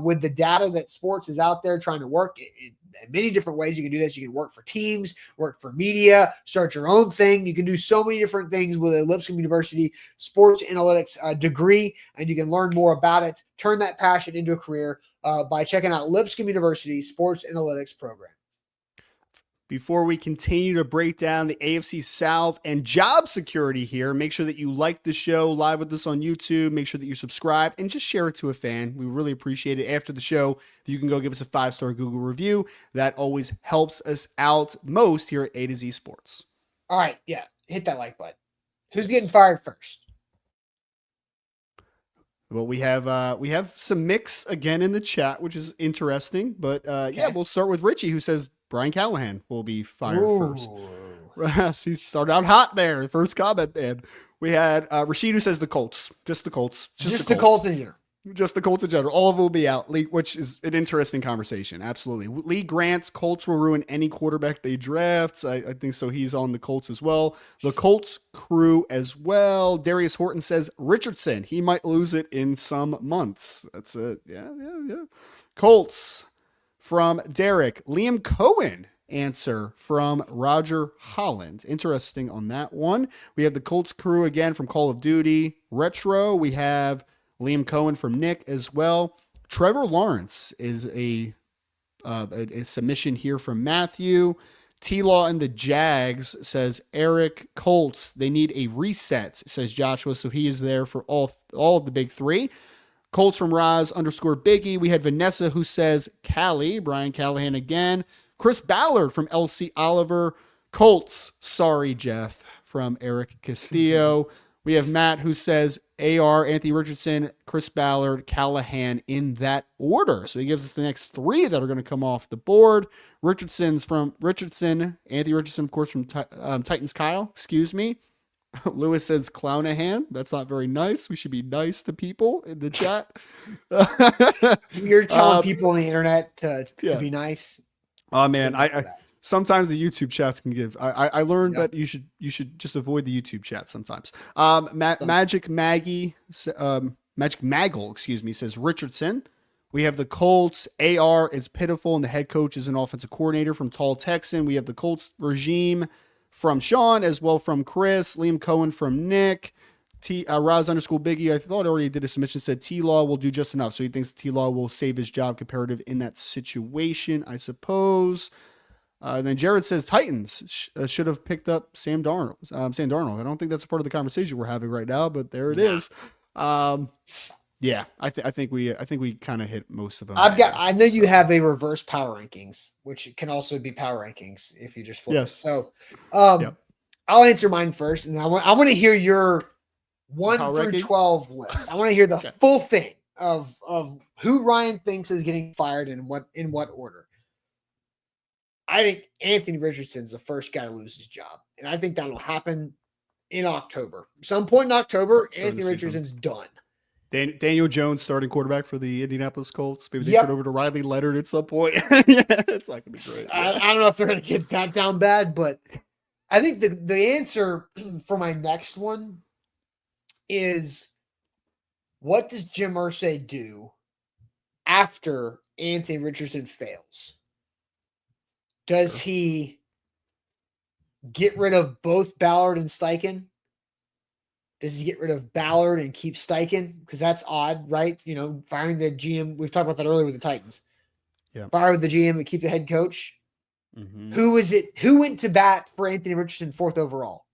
S1: with the data that sports is out there trying to work in many different ways. You can do this. You can work for teams, work for media, start your own thing. You can do so many different things with a Lipscomb University sports analytics degree, and you can learn more about it. Turn that passion into a career by checking out Lipscomb University sports analytics program.
S2: Before we continue to break down the AFC South and job security here, make sure that you like the show live with us on YouTube. Make sure that you subscribe and just share it to a fan. We really appreciate it. After the show, you can go give us a 5-star Google review. That always helps us out most here at A to Z Sports.
S1: All right. Yeah. Hit that like button. Who's getting fired first?
S2: Well, we have some mix again in the chat, which is interesting. But okay. We'll start with Richie, who says Brian Callahan will be fired first. He started out hot there. First comment, man. We had Rashid who says the Colts. Just the Colts.
S1: Just the Colts in general.
S2: Just the Colts in general. All of them will be out, which is an interesting conversation. Absolutely. Lee Grant's Colts will ruin any quarterback they draft. I think so. He's on the Colts as well. The Colts crew as well. Darius Horton says Richardson. He might lose it in some months. That's it. Yeah. Colts from Derek. Liam Cohen answer from Roger Holland. Interesting on that one. We have the Colts crew again from Call of Duty Retro. We have Liam Cohen from Nick as well. Trevor Lawrence is a submission here from Matthew. T-Law and the Jags says Eric Colts. They need a reset, says Joshua. So he is there for all of the big three. Colts from Roz _Biggie. We had Vanessa who says Callie. Brian Callahan again. Chris Ballard from LC Oliver. Colts. Sorry, Jeff from Eric Castillo. We have Matt who says AR, Anthony Richardson, Chris Ballard, Callahan in that order. So he gives us the next three that are going to come off the board. Anthony Richardson, of course, from Titans Kyle, excuse me. Lewis says Clownahan. That's not very nice. We should be nice to people in the chat.
S3: You're telling people on the internet to be nice.
S2: Oh man, I sometimes the YouTube chats can give. I learned that you should just avoid the YouTube chat sometimes. Magic Maggie, Magic Maggle, excuse me, says Richardson. We have the Colts. AR is pitiful, and the head coach is an offensive coordinator from Tall Texan. We have the Colts regime from Sean, as well from Chris. Liam Cohen from Nick. Raz _Biggie, I thought already did a submission, said T-Law will do just enough. So he thinks T-Law will save his job comparative in that situation, I suppose. Then Jared says Titans should have picked up Sam Darnold. I don't think that's a part of the conversation we're having right now, but there it is. Yeah, I think we kind of hit most of them.
S3: I know you have a reverse power rankings, which can also be power rankings if you just flip it. So, I'll answer mine first, and I want to hear your 1 through 12 list. I want to hear the full thing of who Ryan thinks is getting fired and in what order. I think Anthony Richardson's the first guy to lose his job, and I think that'll happen in October. Some point in October, Anthony Richardson's done.
S2: Daniel Jones starting quarterback for the Indianapolis Colts. Maybe they turn over to Riley Leonard at some point. It's not gonna be great.
S3: I don't know if they're gonna get that down bad, but I think the answer for my next one is, what does Jim Irsay do after Anthony Richardson fails? Does he get rid of both Ballard and Steichen? Does he get rid of Ballard and keep Steichen? Because that's odd, right? You know, firing the GM. We've talked about that earlier with the Titans. Yeah. Fire the GM and keep the head coach. Mm-hmm. Who went to bat for Anthony Richardson 4th overall?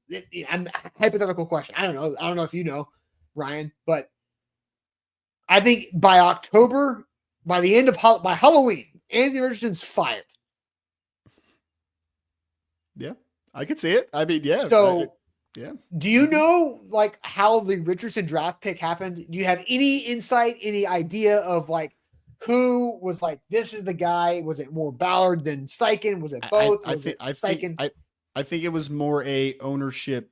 S3: Hypothetical question. I don't know. I don't know if you know, Ryan, but I think by October, by the end of by Halloween, Anthony Richardson's fired.
S2: Yeah, I could see it. I mean, yeah.
S3: So, do you know like how the Richardson draft pick happened? Do you have any insight, any idea of like who was like, this is the guy? Was it more Ballard than Steichen? Was it both?
S2: I think it was more a ownership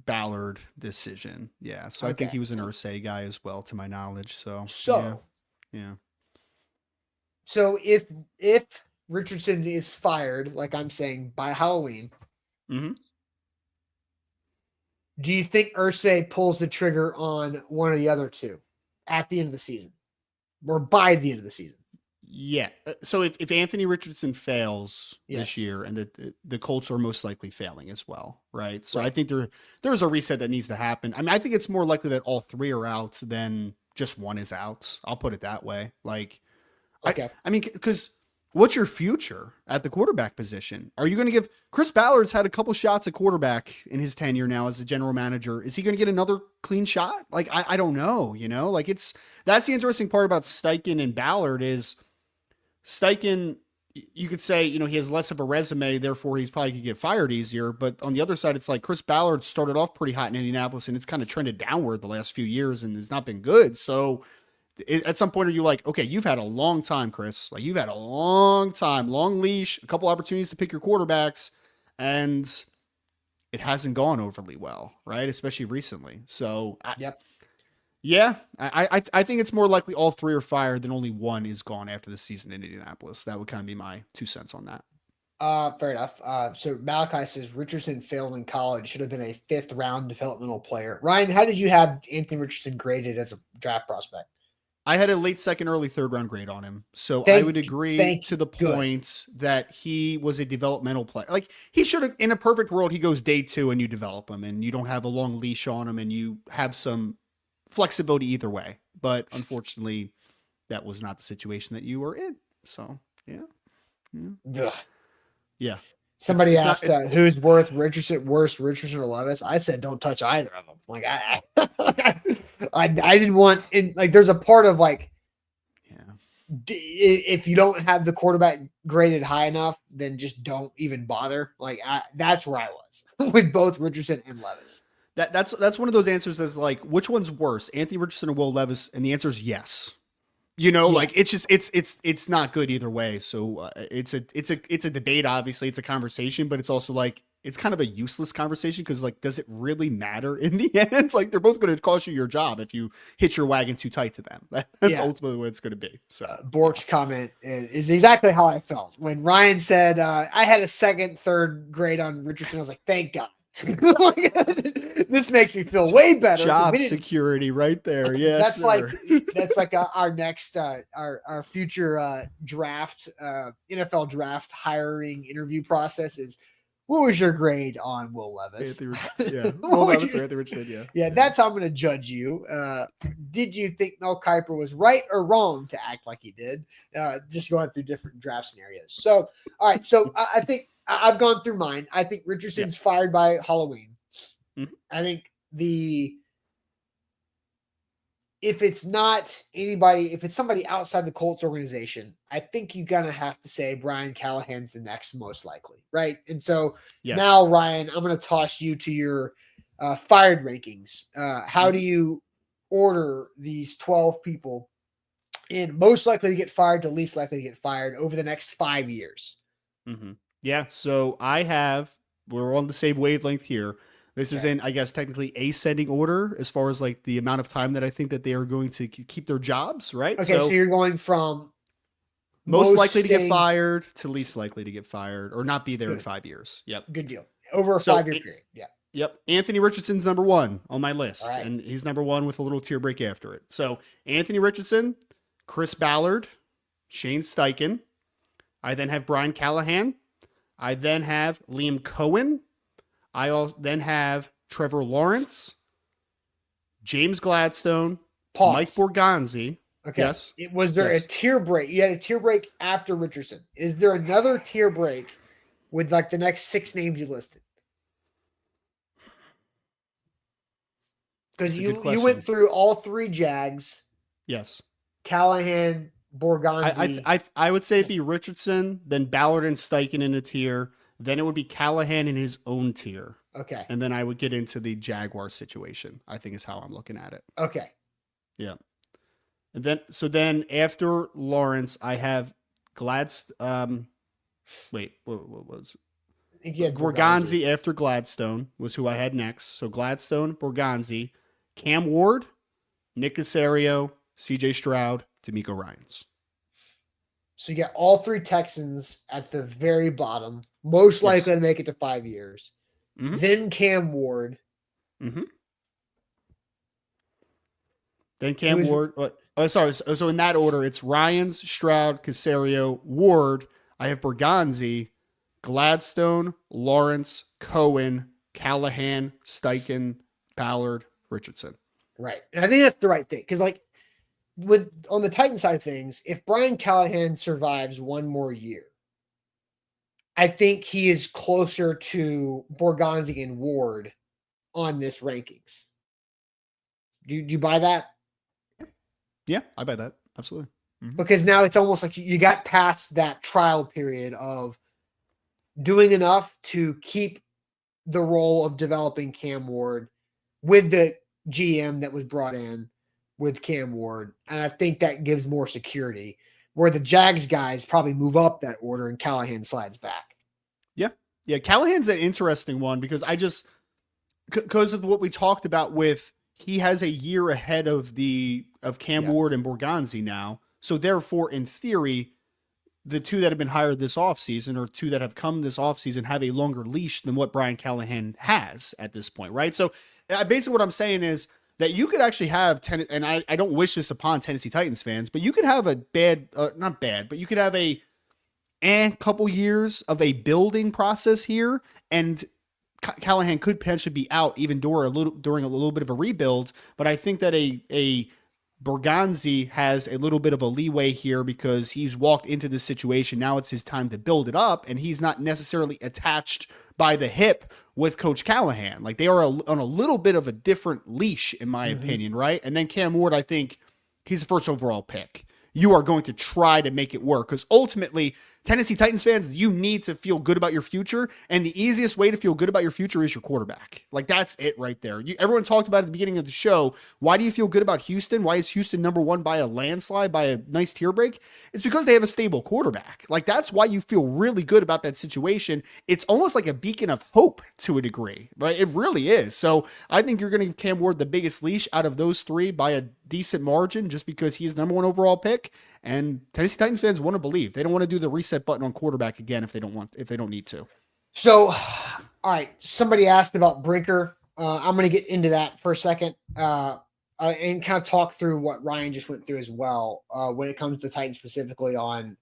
S2: Ballard decision. Yeah. So I think he was an Irsay guy as well, to my knowledge. So yeah.
S3: So if Richardson is fired, like I'm saying, by Halloween, do you think Irsay pulls the trigger on one of the other two at the end of the season or by the end of the season?
S2: Yeah. So if Anthony Richardson fails this year, and the Colts are most likely failing as well, right? So I think there's a reset that needs to happen. I mean, I think it's more likely that all three are out than just one is out. I'll put it that way. Like, I mean, because what's your future at the quarterback position? Are you going to give Chris Ballard's had a couple shots at quarterback in his tenure now as a general manager? Is he going to get another clean shot? Like, I don't know, like that's the interesting part about Steichen and Ballard is Steichen, you could say, he has less of a resume, therefore he's probably could get fired easier. But on the other side, it's like Chris Ballard started off pretty hot in Indianapolis and it's kind of trended downward the last few years and has not been good. So at some point, are you like, okay, you've had a long time, Chris. Like, you've had a long time, long leash, a couple opportunities to pick your quarterbacks. And it hasn't gone overly well, right? Especially recently. So
S3: Yep.
S2: yeah, I think it's more likely all three are fired than only one is gone after the season in Indianapolis. That would kind of be my 2 cents on that.
S3: Fair enough. So Malachi says Richardson failed in college, should have been a 5th-round developmental player. Ryan, how did you have Anthony Richardson graded as a draft prospect?
S2: I had a late second, early third round grade on him. So I would agree to the point that he was a developmental player. Like he should have, in a perfect world, he goes day 2 and you develop him and you don't have a long leash on him and you have some flexibility either way. But unfortunately, that was not the situation that you were in. So yeah. Yeah.
S3: Somebody asked who's worse, Richardson or Levis. I said don't touch either of them. Like I didn't want in like. There's a part of like, if you don't have the quarterback graded high enough, then just don't even bother. Like that's where I was with both Richardson and Levis.
S2: That's one of those answers as like, which one's worse, Anthony Richardson or Will Levis? And the answer is yes. Like it's just it's not good either way. So it's a debate. Obviously, it's a conversation, but it's also like it's kind of a useless conversation because like, does it really matter in the end? Like they're both going to cost you your job if you hitch your wagon too tight to them. That's ultimately what it's going to be. So
S3: Bork's comment is exactly how I felt when Ryan said I had a 2nd, 3rd grade on Richardson. I was like, thank God. This makes me feel way better.
S2: Job security right there. Yes,
S3: that's like our next our future draft NFL draft hiring interview process is, what was your grade on Will Levis?
S2: Will Levis or Anthony Richardson.
S3: Yeah, that's how I'm going to judge you. Did you think Mel Kiper was right or wrong to act like he did? Just going through different draft scenarios. So, all right. So I think I've gone through mine. I think Richardson's fired by Halloween.
S2: Mm-hmm.
S3: I think if it's not anybody, if it's somebody outside the Colts organization, I think you're going to have to say Brian Callahan's the next most likely, right? And so now, Ryan, I'm going to toss you to your fired rankings. How do you order these 12 people in most likely to get fired to least likely to get fired over the next 5 years?
S2: Mm-hmm. Yeah, so we're on the same wavelength here. This is in, I guess, technically ascending order as far as like the amount of time that I think that they are going to keep their jobs, right?
S3: Okay, so you're going from
S2: most likely to get fired to least likely to get fired or not be there in 5 years. Yep.
S3: Good deal. Over a 5-year period. Yeah.
S2: Yep. Anthony Richardson's number 1 on my list,
S3: right.
S2: And he's number 1 with a little tear break after it. So Anthony Richardson, Chris Ballard, Shane Steichen. I then have Brian Callahan. I then have Liam Cohen. I then have Trevor Lawrence, James Gladstone, Mike Borgonzi.
S3: Okay.
S2: Yes.
S3: Was there a tier break? You had a tier break after Richardson. Is there another tier break with like the next 6 names you listed? Because you went through all 3 Jags.
S2: Yes.
S3: Callahan, Borgonzi.
S2: I would say it'd be Richardson, then Ballard and Steichen in a tier. Then it would be Callahan in his own tier.
S3: Okay.
S2: And then I would get into the Jaguar situation, I think is how I'm looking at it.
S3: Okay.
S2: Yeah. And then after Lawrence, I have Gladstone. What was it? Borgonzi after Gladstone was who I had next. So Gladstone, Borgonzi, Cam Ward, Nick Caserio, CJ Stroud, D'Amico Ryans.
S3: So you got all 3 Texans at the very bottom, most likely to make it to 5 years.
S2: Mm-hmm.
S3: Then Cam Ward.
S2: Mm-hmm. Then Cam Ward. Sorry. So in that order, it's Ryans, Stroud, Caserio, Ward. I have Borgonzi, Gladstone, Lawrence, Cohen, Callahan, Steichen, Ballard, Richardson.
S3: Right. And I think that's the right thing. Because like on the Titan side of things, if Brian Callahan survives 1 more year, I think he is closer to Borgonzi and Ward on this rankings. Do you buy that?
S2: Yeah, I buy that. Absolutely. Mm-hmm.
S3: Because now it's almost like you got past that trial period of doing enough to keep the role of developing Cam Ward with the GM that was brought in with Cam Ward. And I think that gives more security, where the Jags guys probably move up that order and Callahan slides back.
S2: Yeah, Callahan's an interesting one because because of what we talked about with he has a year ahead of Cam Ward and Borgonzi now. So therefore, in theory, the two that have been hired this offseason or two that have come this offseason have a longer leash than what Brian Callahan has at this point, right? So basically what I'm saying is that you could actually have, and I don't wish this upon Tennessee Titans fans, but you could have a not bad, but you could have a couple years of a building process here, and Callahan could potentially be out even during a little bit of a rebuild. But I think that a Borgonzi has a little bit of a leeway here because he's walked into this situation. Now it's his time to build it up, and he's not necessarily attached by the hip with Coach Callahan. Like they are on a little bit of a different leash, in my opinion, right? And then Cam Ward, I think he's the first overall pick. You are going to try to make it work because ultimately, Tennessee Titans fans, you need to feel good about your future. And the easiest way to feel good about your future is your quarterback. Like that's it right there. Everyone talked about at the beginning of the show. Why do you feel good about Houston? Why is Houston number one by a landslide, by a nice tier break? It's because they have a stable quarterback. Like that's why you feel really good about that situation. It's almost like a beacon of hope to a degree, right? It really is. So I think you're going to give Cam Ward the biggest leash out of those three by a decent margin just because he's number one overall pick. And Tennessee Titans fans want to believe. They don't want to do the reset button on quarterback again if they don't need to.
S3: So, all right. Somebody asked about Brinker. I'm going to get into that for a second and kind of talk through what Ryan just went through as well when it comes to the Titans specifically on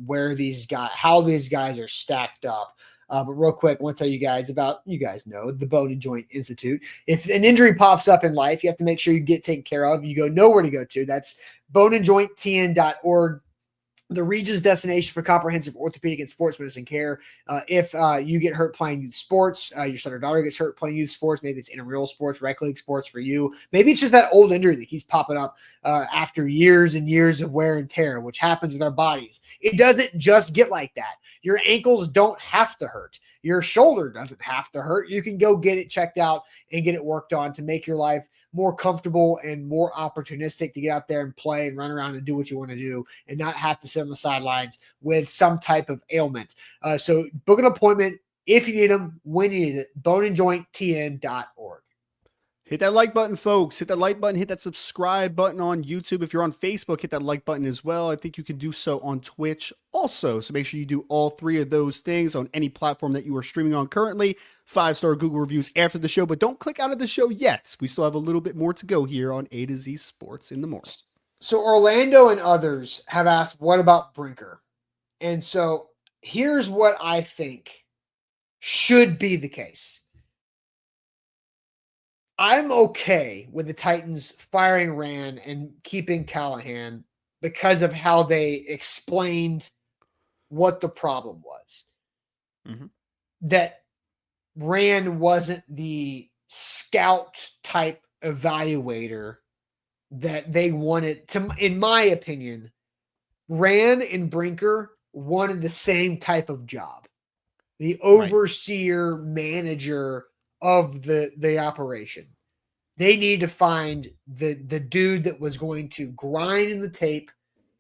S3: how these guys are stacked up. But real quick, I want to tell you guys about, you guys know, the Bone and Joint Institute. If an injury pops up in life, you have to make sure you get taken care of. You know where to go to. That's boneandjointtn.org. The region's destination for comprehensive orthopedic and sports medicine care. If you get hurt playing youth sports, your son or daughter gets hurt playing youth sports, maybe it's intramural sports, rec league sports for you. Maybe it's just that old injury that keeps popping up after years and years of wear and tear, which happens with our bodies. It doesn't just get like that. Your ankles don't have to hurt. Your shoulder doesn't have to hurt. You can go get it checked out and get it worked on to make your life more comfortable and more opportunistic to get out there and play and run around and do what you want to do and not have to sit on the sidelines with some type of ailment. So book an appointment if you need them, when you need it, boneandjointtn.org.
S2: Hit that like button, folks. Hit that like button. Hit that subscribe button on YouTube. If you're on Facebook, hit that like button as well. I think you can do so on Twitch also. So make sure you do all three of those things on any platform that you are streaming on currently. 5-star Google reviews after the show, but don't click out of the show yet. We still have a little bit more to go here on A to Z Sports in the Morning.
S3: So Orlando and others have asked, what about Brinker? And so here's what I think should be the case. I'm okay with the Titans firing Rand and keeping Callahan because of how they explained what the problem was. Mm-hmm. That Rand wasn't the scout type evaluator that they wanted to, in my opinion. Rand and Brinker wanted the same type of job. The overseer manager of the operation. They need to find the dude that was going to grind in the tape,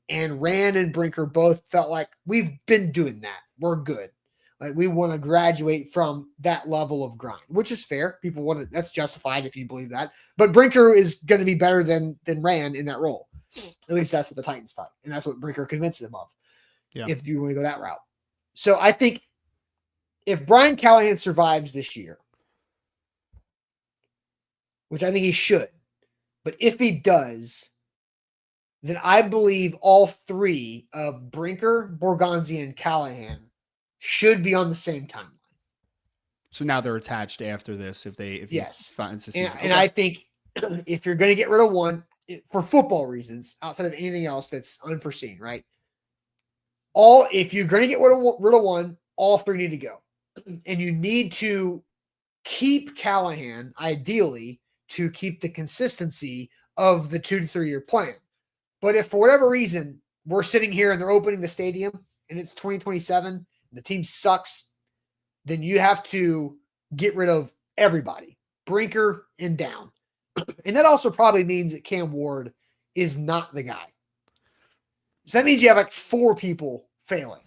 S3: and Rand and Brinker both felt like we've been doing that. We're good. Like we want to graduate from that level of grind, which is fair. People want to, that's justified if you believe that. But Brinker is going to be better than Rand in that role. At least that's what the Titans thought. And that's what Brinker convinced them of. Yeah. If you want to go that route. So I think if Brian Callahan survives this year, which I think he should. But if he does, then I believe all three of Brinker, Borgonzi, and Callahan should be on the same timeline.
S2: So now they're attached after this if
S3: yes.
S2: He finds the season.
S3: And I think if you're going to get rid of one, for football reasons, outside of anything else that's unforeseen, right? If you're going to get rid of one, all three need to go. And you need to keep Callahan, ideally, to keep the consistency of the 2 to 3 year plan. But if for whatever reason we're sitting here and they're opening the stadium and it's 2027, and the team sucks, then you have to get rid of everybody, Brinker and down. And that also probably means that Cam Ward is not the guy. So that means you have like 4 people failing.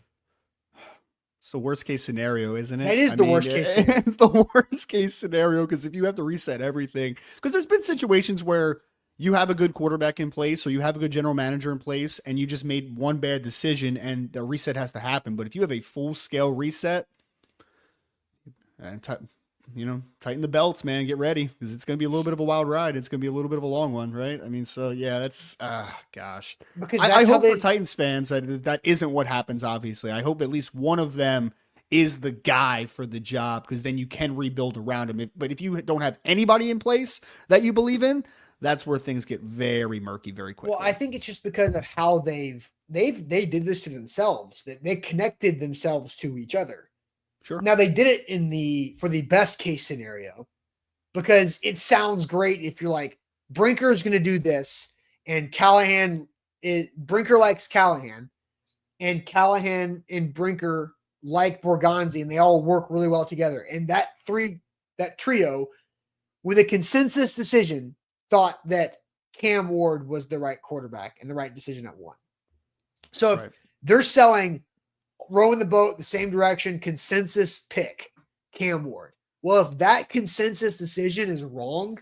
S2: It's the worst case scenario, isn't it?
S3: That is the worst case scenario.
S2: It's the worst case scenario because if you have to reset everything, because there's been situations where you have a good quarterback in place or you have a good general manager in place and you just made one bad decision and the reset has to happen. But if you have a full scale reset, tighten the belts, man, get ready because it's going to be a little bit of a wild ride. It's going to be a little bit of a long one, right? I mean, so yeah, that's, gosh.
S3: Because
S2: I hope for Titans fans that isn't what happens, obviously. I hope at least one of them is the guy for the job because then you can rebuild around him. But if you don't have anybody in place that you believe in, that's where things get very murky very quickly.
S3: Well, I think it's just because of how they did this to themselves, that they connected themselves to each other.
S2: Sure.
S3: Now they did it for the best case scenario because it sounds great if you're like, Brinker is going to do this and Brinker likes Callahan and Callahan and Brinker like Borgonzi and they all work really well together. And that trio with a consensus decision thought that Cam Ward was the right quarterback and the right decision at one. So if they're rowing the boat the same direction, consensus pick Cam Ward. Well, if that consensus decision is wrong,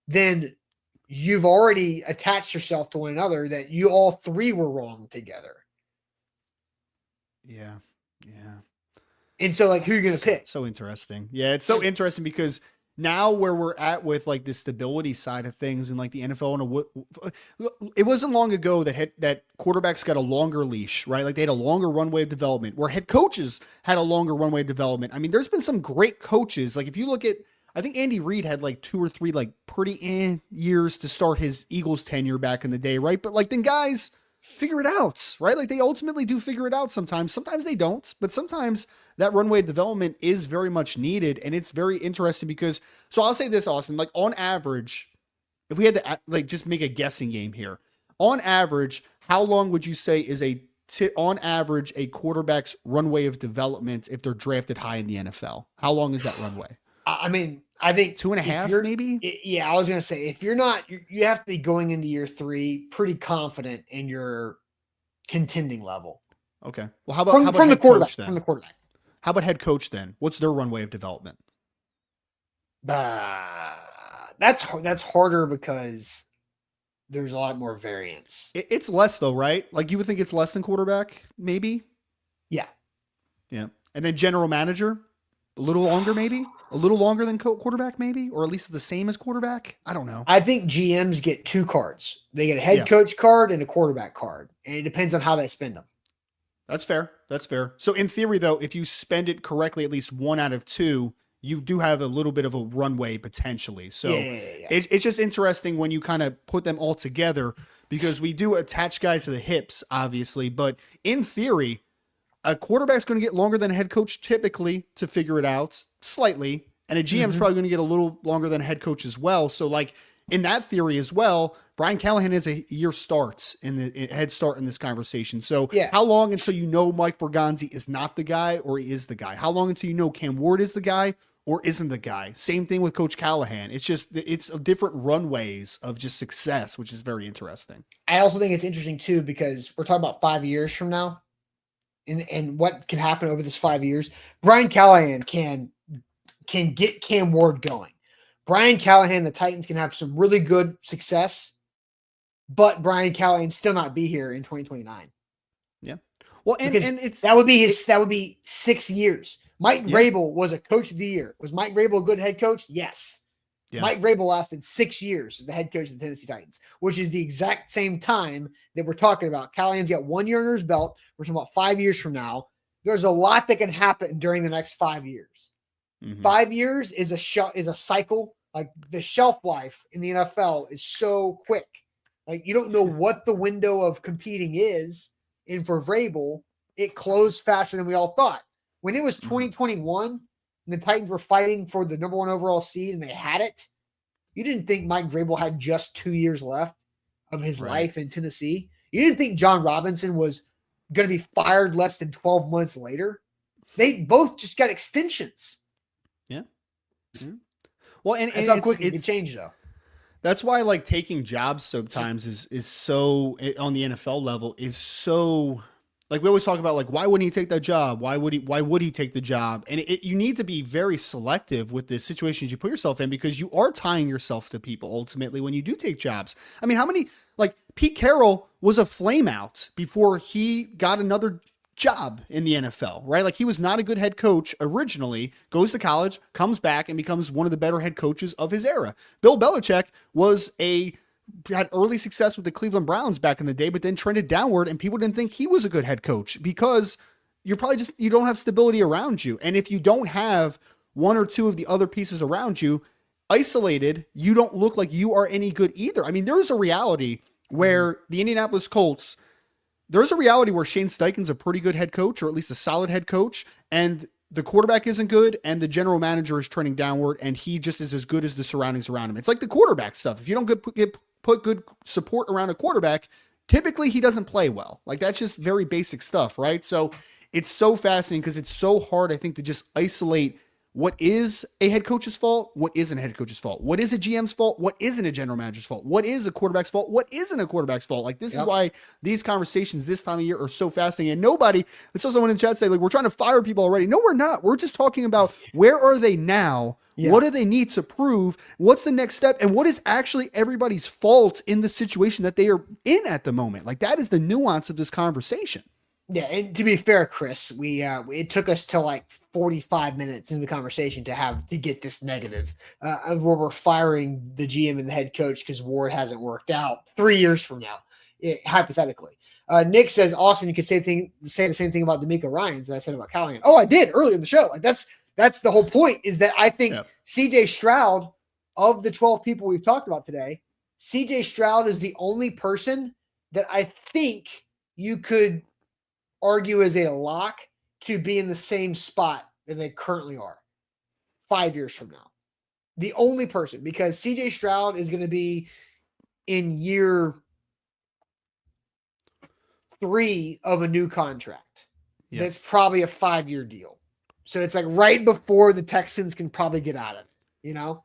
S3: then you've already attached yourself to one another that you all three were wrong together.
S2: Yeah.
S3: And so, like, who are you going to pick?
S2: So interesting. Yeah, it's so interesting because now where we're at with like the stability side of things and like the NFL, it wasn't long ago that quarterbacks got a longer leash, right? Like they had a longer runway of development where head coaches had a longer runway of development. I mean, there's been some great coaches. Like if you look at, I think Andy Reid had like 2 or 3 like pretty years to start his Eagles tenure back in the day, right? But like then guys figure it out, right? Like they ultimately do figure it out sometimes. Sometimes they don't, but sometimes that runway development is very much needed. And it's very interesting because, so I'll say this, Austin, like on average, if we had to like just make a guessing game here, on average, how long would you say is on average a quarterback's runway of development if they're drafted high in the NFL? How long is that runway?
S3: I mean, I think
S2: 2.5 maybe.
S3: Yeah, I was going to say if you're not, you have to be going into year 3 pretty confident in your contending level.
S2: Okay. Well, how about
S3: from the quarterback? From the quarterback.
S2: How about head coach then? What's their runway of development?
S3: That's harder because there's a lot more variance.
S2: It's less though, right? Like you would think it's less than quarterback, maybe?
S3: Yeah.
S2: And then general manager, a little longer maybe? A little longer than quarterback maybe? Or at least the same as quarterback? I don't know.
S3: I think GMs get 2 cards. They get a head coach card and a quarterback card. And it depends on how they spend them.
S2: That's fair. So in theory, though, if you spend it correctly, at least 1 out of 2, you do have a little bit of a runway potentially. So it's just interesting when you kind of put them all together because we do attach guys to the hips, obviously. But in theory, a quarterback's going to get longer than a head coach typically to figure it out slightly. And a GM is probably going to get a little longer than a head coach as well. So like in that theory as well, Brian Callahan is a year head start in this conversation. So how long until you know Mike Borgonzi is not the guy or he is the guy? How long until you know Cam Ward is the guy or isn't the guy? Same thing with Coach Callahan. It's different runways of just success, which is very interesting.
S3: I also think it's interesting too, because we're talking about 5 years from now and what can happen over this 5 years. Brian Callahan can get Cam Ward going. Brian Callahan, the Titans can have some really good success, but Brian Callahan still not be here in 2029.
S2: Yeah. Well, and
S3: that would be 6 years. Mike Vrabel was a coach of the year. Was Mike Vrabel a good head coach? Yes. Yeah. Mike Vrabel lasted 6 years as the head coach of the Tennessee Titans, which is the exact same time that we're talking about. Callahan's got 1 year under his belt. We're talking about 5 years from now. There's a lot that can happen during the next 5 years. 5 years is a cycle. Like the shelf life in the NFL is so quick. Like you don't know what the window of competing is. And for Vrabel, it closed faster than we all thought. When it was 2021 and the Titans were fighting for the number 1 overall seed and they had it, you didn't think Mike Vrabel had just 2 years left of his life in Tennessee. You didn't think John Robinson was going to be fired less than 12 months later. They both just got extensions.
S2: Yeah. Well, and
S3: that's how quick it can change, though.
S2: That's why, like, taking jobs sometimes is so on the NFL level is so like we always talk about, like, why wouldn't he take that job? Why would he take the job? And you need to be very selective with the situations you put yourself in, because you are tying yourself to people ultimately when you do take jobs. I mean, how many, like, Pete Carroll was a flame out before he got another job in the NFL, right? Like, he was not a good head coach originally, goes to college, comes back and becomes one of the better head coaches of his era. Bill Belichick had early success with the Cleveland Browns back in the day, but then trended downward, and people didn't think he was a good head coach because you don't have stability around you. And if you don't have one or two of the other pieces around you isolated, you don't look like you are any good either. I mean, there's a reality where the Indianapolis Colts, there's a reality where Shane Steichen's a pretty good head coach, or at least a solid head coach, and the quarterback isn't good, and the general manager is trending downward, and he just is as good as the surroundings around him. It's like the quarterback stuff. If you don't put good support around a quarterback, typically he doesn't play well. Like, that's just very basic stuff, right? So it's so fascinating because it's so hard, I think, to just isolate what is a head coach's fault, what isn't a head coach's fault, what is a GM's fault, what isn't a general manager's fault, what is a quarterback's fault, what isn't a quarterback's fault. Like, this is why these conversations this time of year are so fascinating. And nobody, I saw someone in chat say, like, we're trying to fire people already. No, we're not. We're just talking about where are they now? Yeah. What do they need to prove? What's the next step? And what is actually everybody's fault in the situation that they are in at the moment? Like, that is the nuance of this conversation.
S1: Yeah, and to be fair, Chris, we it took us till like 45 minutes into the conversation to get this negative, where we're firing the GM and the head coach because Ward hasn't worked out 3 years from now, hypothetically. Nick says, Austin, you could say the same thing about D'Amico Ryans that I said about Callahan. Oh, I did earlier in the show. Like, that's the whole point, is that I think CJ Stroud, of the 12 people we've talked about today, CJ Stroud is the only person that I think you could argue as a lock to be in the same spot that they currently are 5 years from now. The only person, because CJ Stroud is going to be in year 3 of a new contract. Yeah. That's probably a 5-year deal. So it's like right before the Texans can probably get out of it, you know?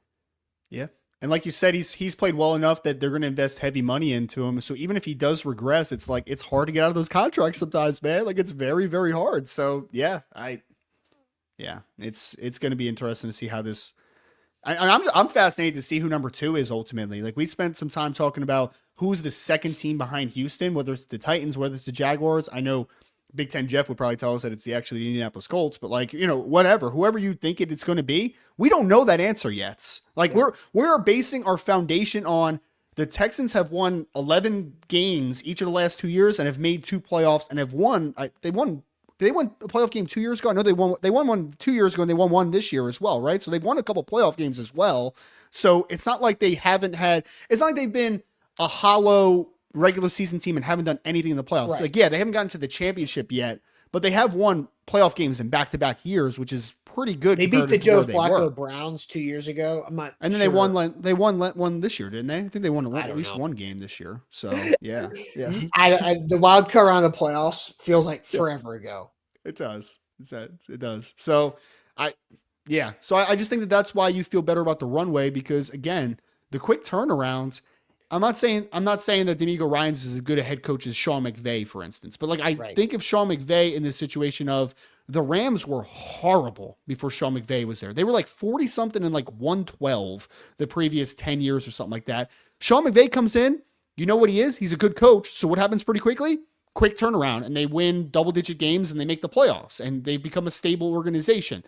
S2: Yeah. And like you said, he's played well enough that they're going to invest heavy money into him. So even if he does regress, it's like, it's hard to get out of those contracts sometimes, man. Like, it's very, very hard. So yeah, it's going to be interesting to see how this, I'm fascinated to see who number 2 is ultimately. Like, we spent some time talking about who's the second team behind Houston, whether it's the Titans, whether it's the Jaguars. I know Big Ten Jeff would probably tell us that it's actually the Indianapolis Colts, but, like, you know, whoever you think it's going to be, we don't know that answer yet. Like, we're basing our foundation on the Texans have won 11 games each of the last 2 years and have made 2 playoffs and have won. They won a playoff game 2 years ago. I know they won one 2 years ago, and they won one this year as well, right? So they've won a couple playoff games as well. So it's not like it's not like they've been a hollow regular season team and haven't done anything in the playoffs. Right. Like, yeah, they haven't gotten to the championship yet, but they have won playoff games in back-to-back years, which is pretty good.
S1: They beat the Joe Flacco Browns 2 years ago. I'm not
S2: and then sure. They won one this year, didn't they? I think they won at least one game this year. So yeah.
S1: The wild card round of playoffs feels like forever ago.
S2: It does. It does. So I just think that's why you feel better about the runway, because, again, the quick turnaround. I'm not saying that D'Amico Ryans is as good a head coach as Sean McVay, for instance, but, like, I think of Sean McVay in this situation of the Rams were horrible before Sean McVay was there. They were like 40 something and like 112 the previous 10 years or something like that. Sean McVay comes in, you know what he is? He's a good coach. So what happens pretty quickly? Quick turnaround, and they win double-digit games and they make the playoffs and they become a stable organization.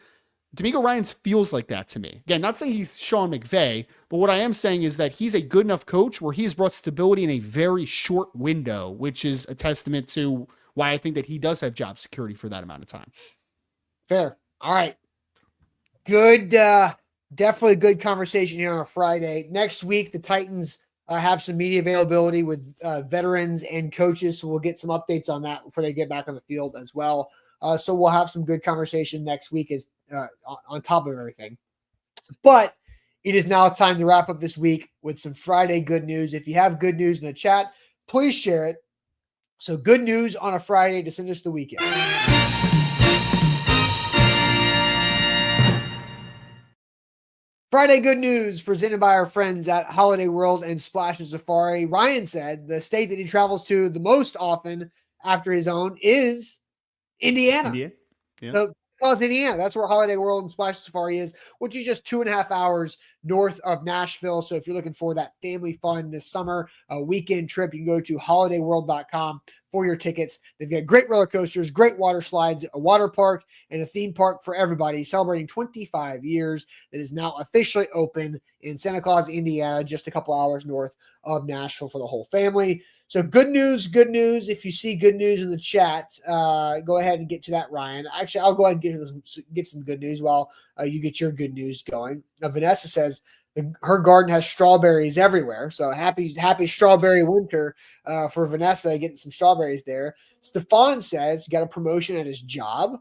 S2: D'Amico Ryans feels like that to me. Again, not saying he's Sean McVay, but what I am saying is that he's a good enough coach where he has brought stability in a very short window, which is a testament to why I think that he does have job security for that amount of time.
S1: Fair. All right. Good. Definitely a good conversation here on a Friday. Next week, the Titans have some media availability with veterans and coaches, so we'll get some updates on that before they get back on the field as well. So we'll have some good conversation next week as on top of everything. But it is now time to wrap up this week with some Friday good news. If you have good news in the chat, please share it. So good news on a Friday to send us the weekend. Friday good news presented by our friends at Holiday World and Splash Safari. Ryan said the state that he travels to the most often
S3: after his own is Indiana.
S2: Indiana. Yeah.
S3: So it's Indiana. That's where Holiday World and Splash Safari is, which is just 2.5 hours north of Nashville. So if you're looking for that family fun this summer, a weekend trip, you can go to holidayworld.com for your tickets. They've got great roller coasters, great water slides, a water park, and a theme park for everybody, celebrating 25 years. That is now officially open in Santa Claus, Indiana, just a couple hours north of Nashville for the whole family. So good news, good news. If you see good news in the chat, go ahead and get to that, Ryan. Actually, I'll go ahead and get some good news while you get your good news going. Vanessa says her garden has strawberries everywhere. So happy strawberry winter for Vanessa, getting some strawberries there. Stefan says he got a promotion at his job.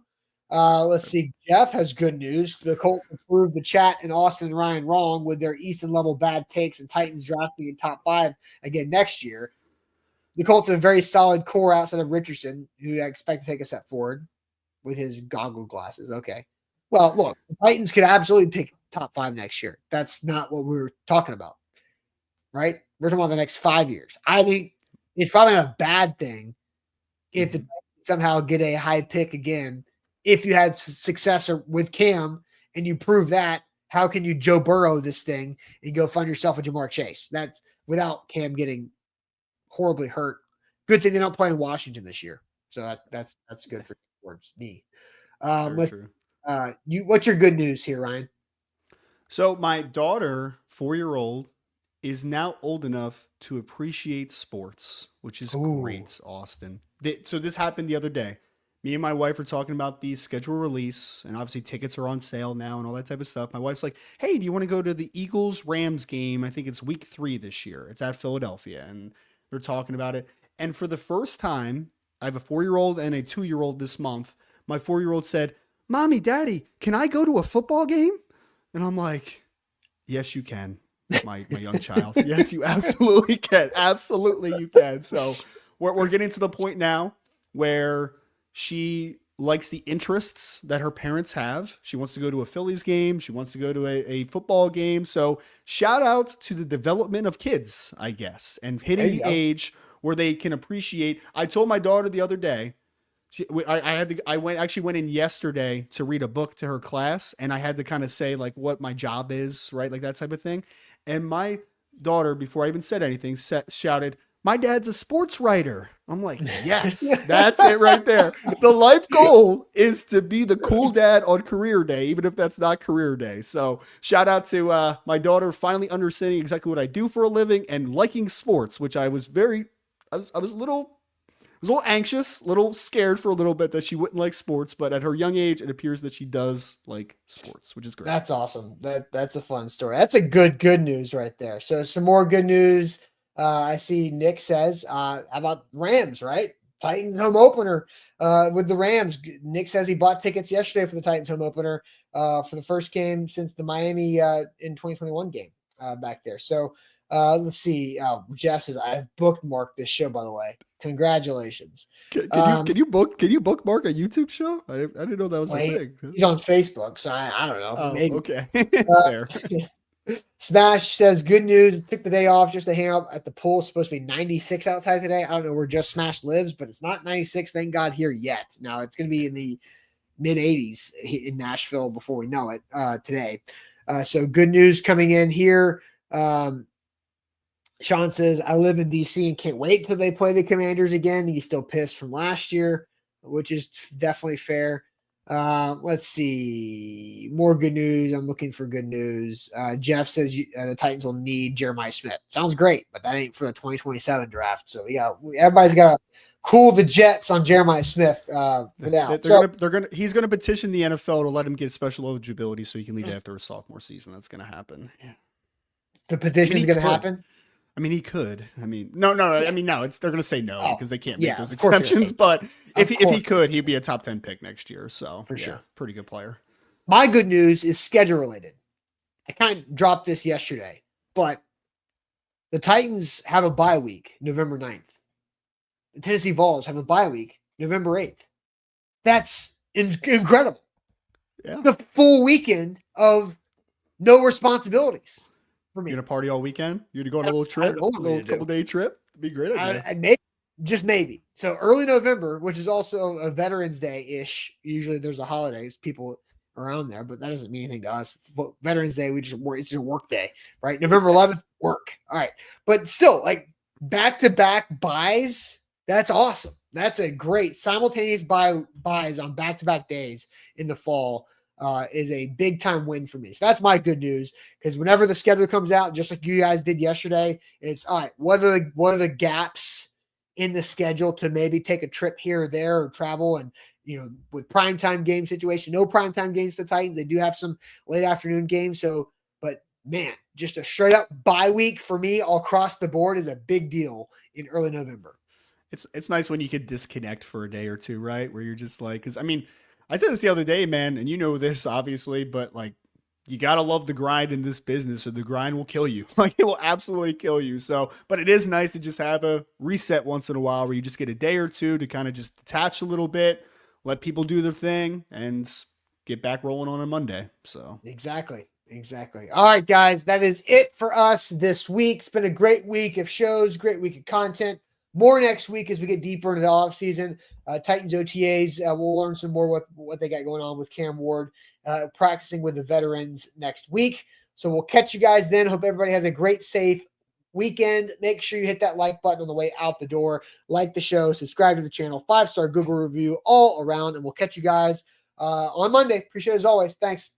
S3: Let's see. Jeff has good news. The Colts proved the chat and Austin and Ryan wrong with their Easton level bad takes and Titans drafting in top 5 again next year. The Colts have a very solid core outside of Richardson, who I expect to take a step forward with his goggle glasses. Okay. Well, look, the Titans could absolutely pick top 5 next year. That's not what we're talking about, right? We're talking about the next 5 years. I think it's probably not a bad thing if the Titans somehow get a high pick again. If you had success with Cam and you prove that, how can you Joe Burrow this thing and go find yourself a Jamar Chase? That's without Cam getting horribly hurt. Good thing they don't play in Washington this year. So that's good for towards me. What's your good news here, Ryan?
S2: So my daughter, 4-year-old, is now old enough to appreciate sports, which is great, Austin. So this happened the other day. Me and my wife are talking about the schedule release, and obviously tickets are on sale now and all that type of stuff. My wife's like, hey, do you want to go to the Eagles-Rams game? I think it's week 3 this year. It's at Philadelphia. And we're talking about it. And for the first time, I have a 4-year-old and a 2-year-old this month. My 4-year-old said, Mommy, Daddy, can I go to a football game? And I'm like, yes, you can, my young child. Yes, you absolutely can. Absolutely you can. So we're getting to the point now where she likes the interests that her parents have. She wants to go to a Phillies game. She wants to go to a football game. So shout out to the development of kids, I guess, and hitting the age where they can appreciate. I told my daughter the other day, I went in yesterday to read a book to her class, and I had to kind of say like what my job is, right? Like that type of thing. And my daughter, before I even said anything, shouted, my dad's a sports writer. I'm like, yes, that's it right there. The life goal is to be the cool dad on career day, even if that's not career day. So shout out to my daughter finally understanding exactly what I do for a living and liking sports, which I was a little anxious, a little scared for a little bit that she wouldn't like sports, but at her young age, it appears that she does like sports, which is great.
S3: That's awesome. That's a fun story. That's a good news right there. So some more good news. I see Nick says, how about Rams, right? Titans home opener with the Rams. Nick says he bought tickets yesterday for the Titans home opener for the first game since the Miami in 2021 game back there. So let's see. Jeff says, I've bookmarked this show, by the way. Congratulations.
S2: Can you bookmark a YouTube show? I didn't know that was a thing.
S3: He's on Facebook, so I don't know.
S2: Oh,
S3: maybe.
S2: Okay. Fair.
S3: Smash says, good news. Took the day off just to hang out at the pool. It's supposed to be 96 outside today. I don't know where Just Smash lives, but it's not 96, thank God, here yet. Now it's going to be in the mid 80s in Nashville before we know it today. So good news coming in here. Sean says, I live in DC and can't wait till they play the Commanders again. He's still pissed from last year, which is definitely fair. Let's see. More good news. I'm looking for good news. Jeff says the Titans will need Jeremiah Smith. Sounds great, but that ain't for the 2027 draft. So everybody's got to cool the jets on Jeremiah Smith for that.
S2: He's gonna petition the NFL to let him get special eligibility so he can leave after his sophomore season. That's gonna happen. Yeah.
S3: The petition is gonna happen.
S2: I mean, he could. I mean, no. I mean, no. They're going to say no because they can't make those
S3: exceptions.
S2: exceptions. But if he could, he'd be a top 10 pick next year. So
S3: for sure,
S2: pretty good player.
S3: My good news is schedule related. I kind of dropped this yesterday, but the Titans have a bye week, November 9th. The Tennessee Vols have a bye week, November 8th. That's incredible.
S2: Yeah.
S3: The full weekend of no responsibilities. For me.
S2: You're gonna party all weekend? You're gonna go on a little trip, couple day trip? It'd be a great idea.
S3: Maybe.
S1: So early November, which is also a Veterans Day-ish. Usually there's a holiday, people around there, but that doesn't mean anything to us. Veterans Day, we just work. It's a work day, right? November 11th, work. All right. But still, like back-to-back buys, that's awesome. That's a great simultaneous buys on back-to-back days in the fall is a big-time win for me. So that's my good news, because whenever the schedule comes out, just like you guys did yesterday, it's all right, what are the gaps in the schedule to maybe take a trip here or there or travel, and with primetime game situation, no primetime games for the Titans. They do have some late afternoon games. So, but man, just a straight up bye week for me all across the board is a big deal in early November.
S2: It's nice when you could disconnect for a day or two, right? Where you're just like, because I mean, I said this the other day, man, and you know this obviously, but like, you gotta love the grind in this business, or the grind will kill you. Like, it will absolutely kill you. So, but it is nice to just have a reset once in a while, where you just get a day or two to kind of just detach a little bit, let people do their thing, and get back rolling on a Monday. So
S1: exactly. All right, guys, that is it for us this week. It's been a great week of shows, great week of content. More next week as we get deeper into the off season. Titans OTAs, we'll learn some more what they got going on with Cam Ward, practicing with the veterans next week. So we'll catch you guys then. Hope everybody has a great, safe weekend. Make sure you hit that like button on the way out the door. Like the show, subscribe to the channel, 5-star Google review all around, and we'll catch you guys on Monday. Appreciate it as always. Thanks.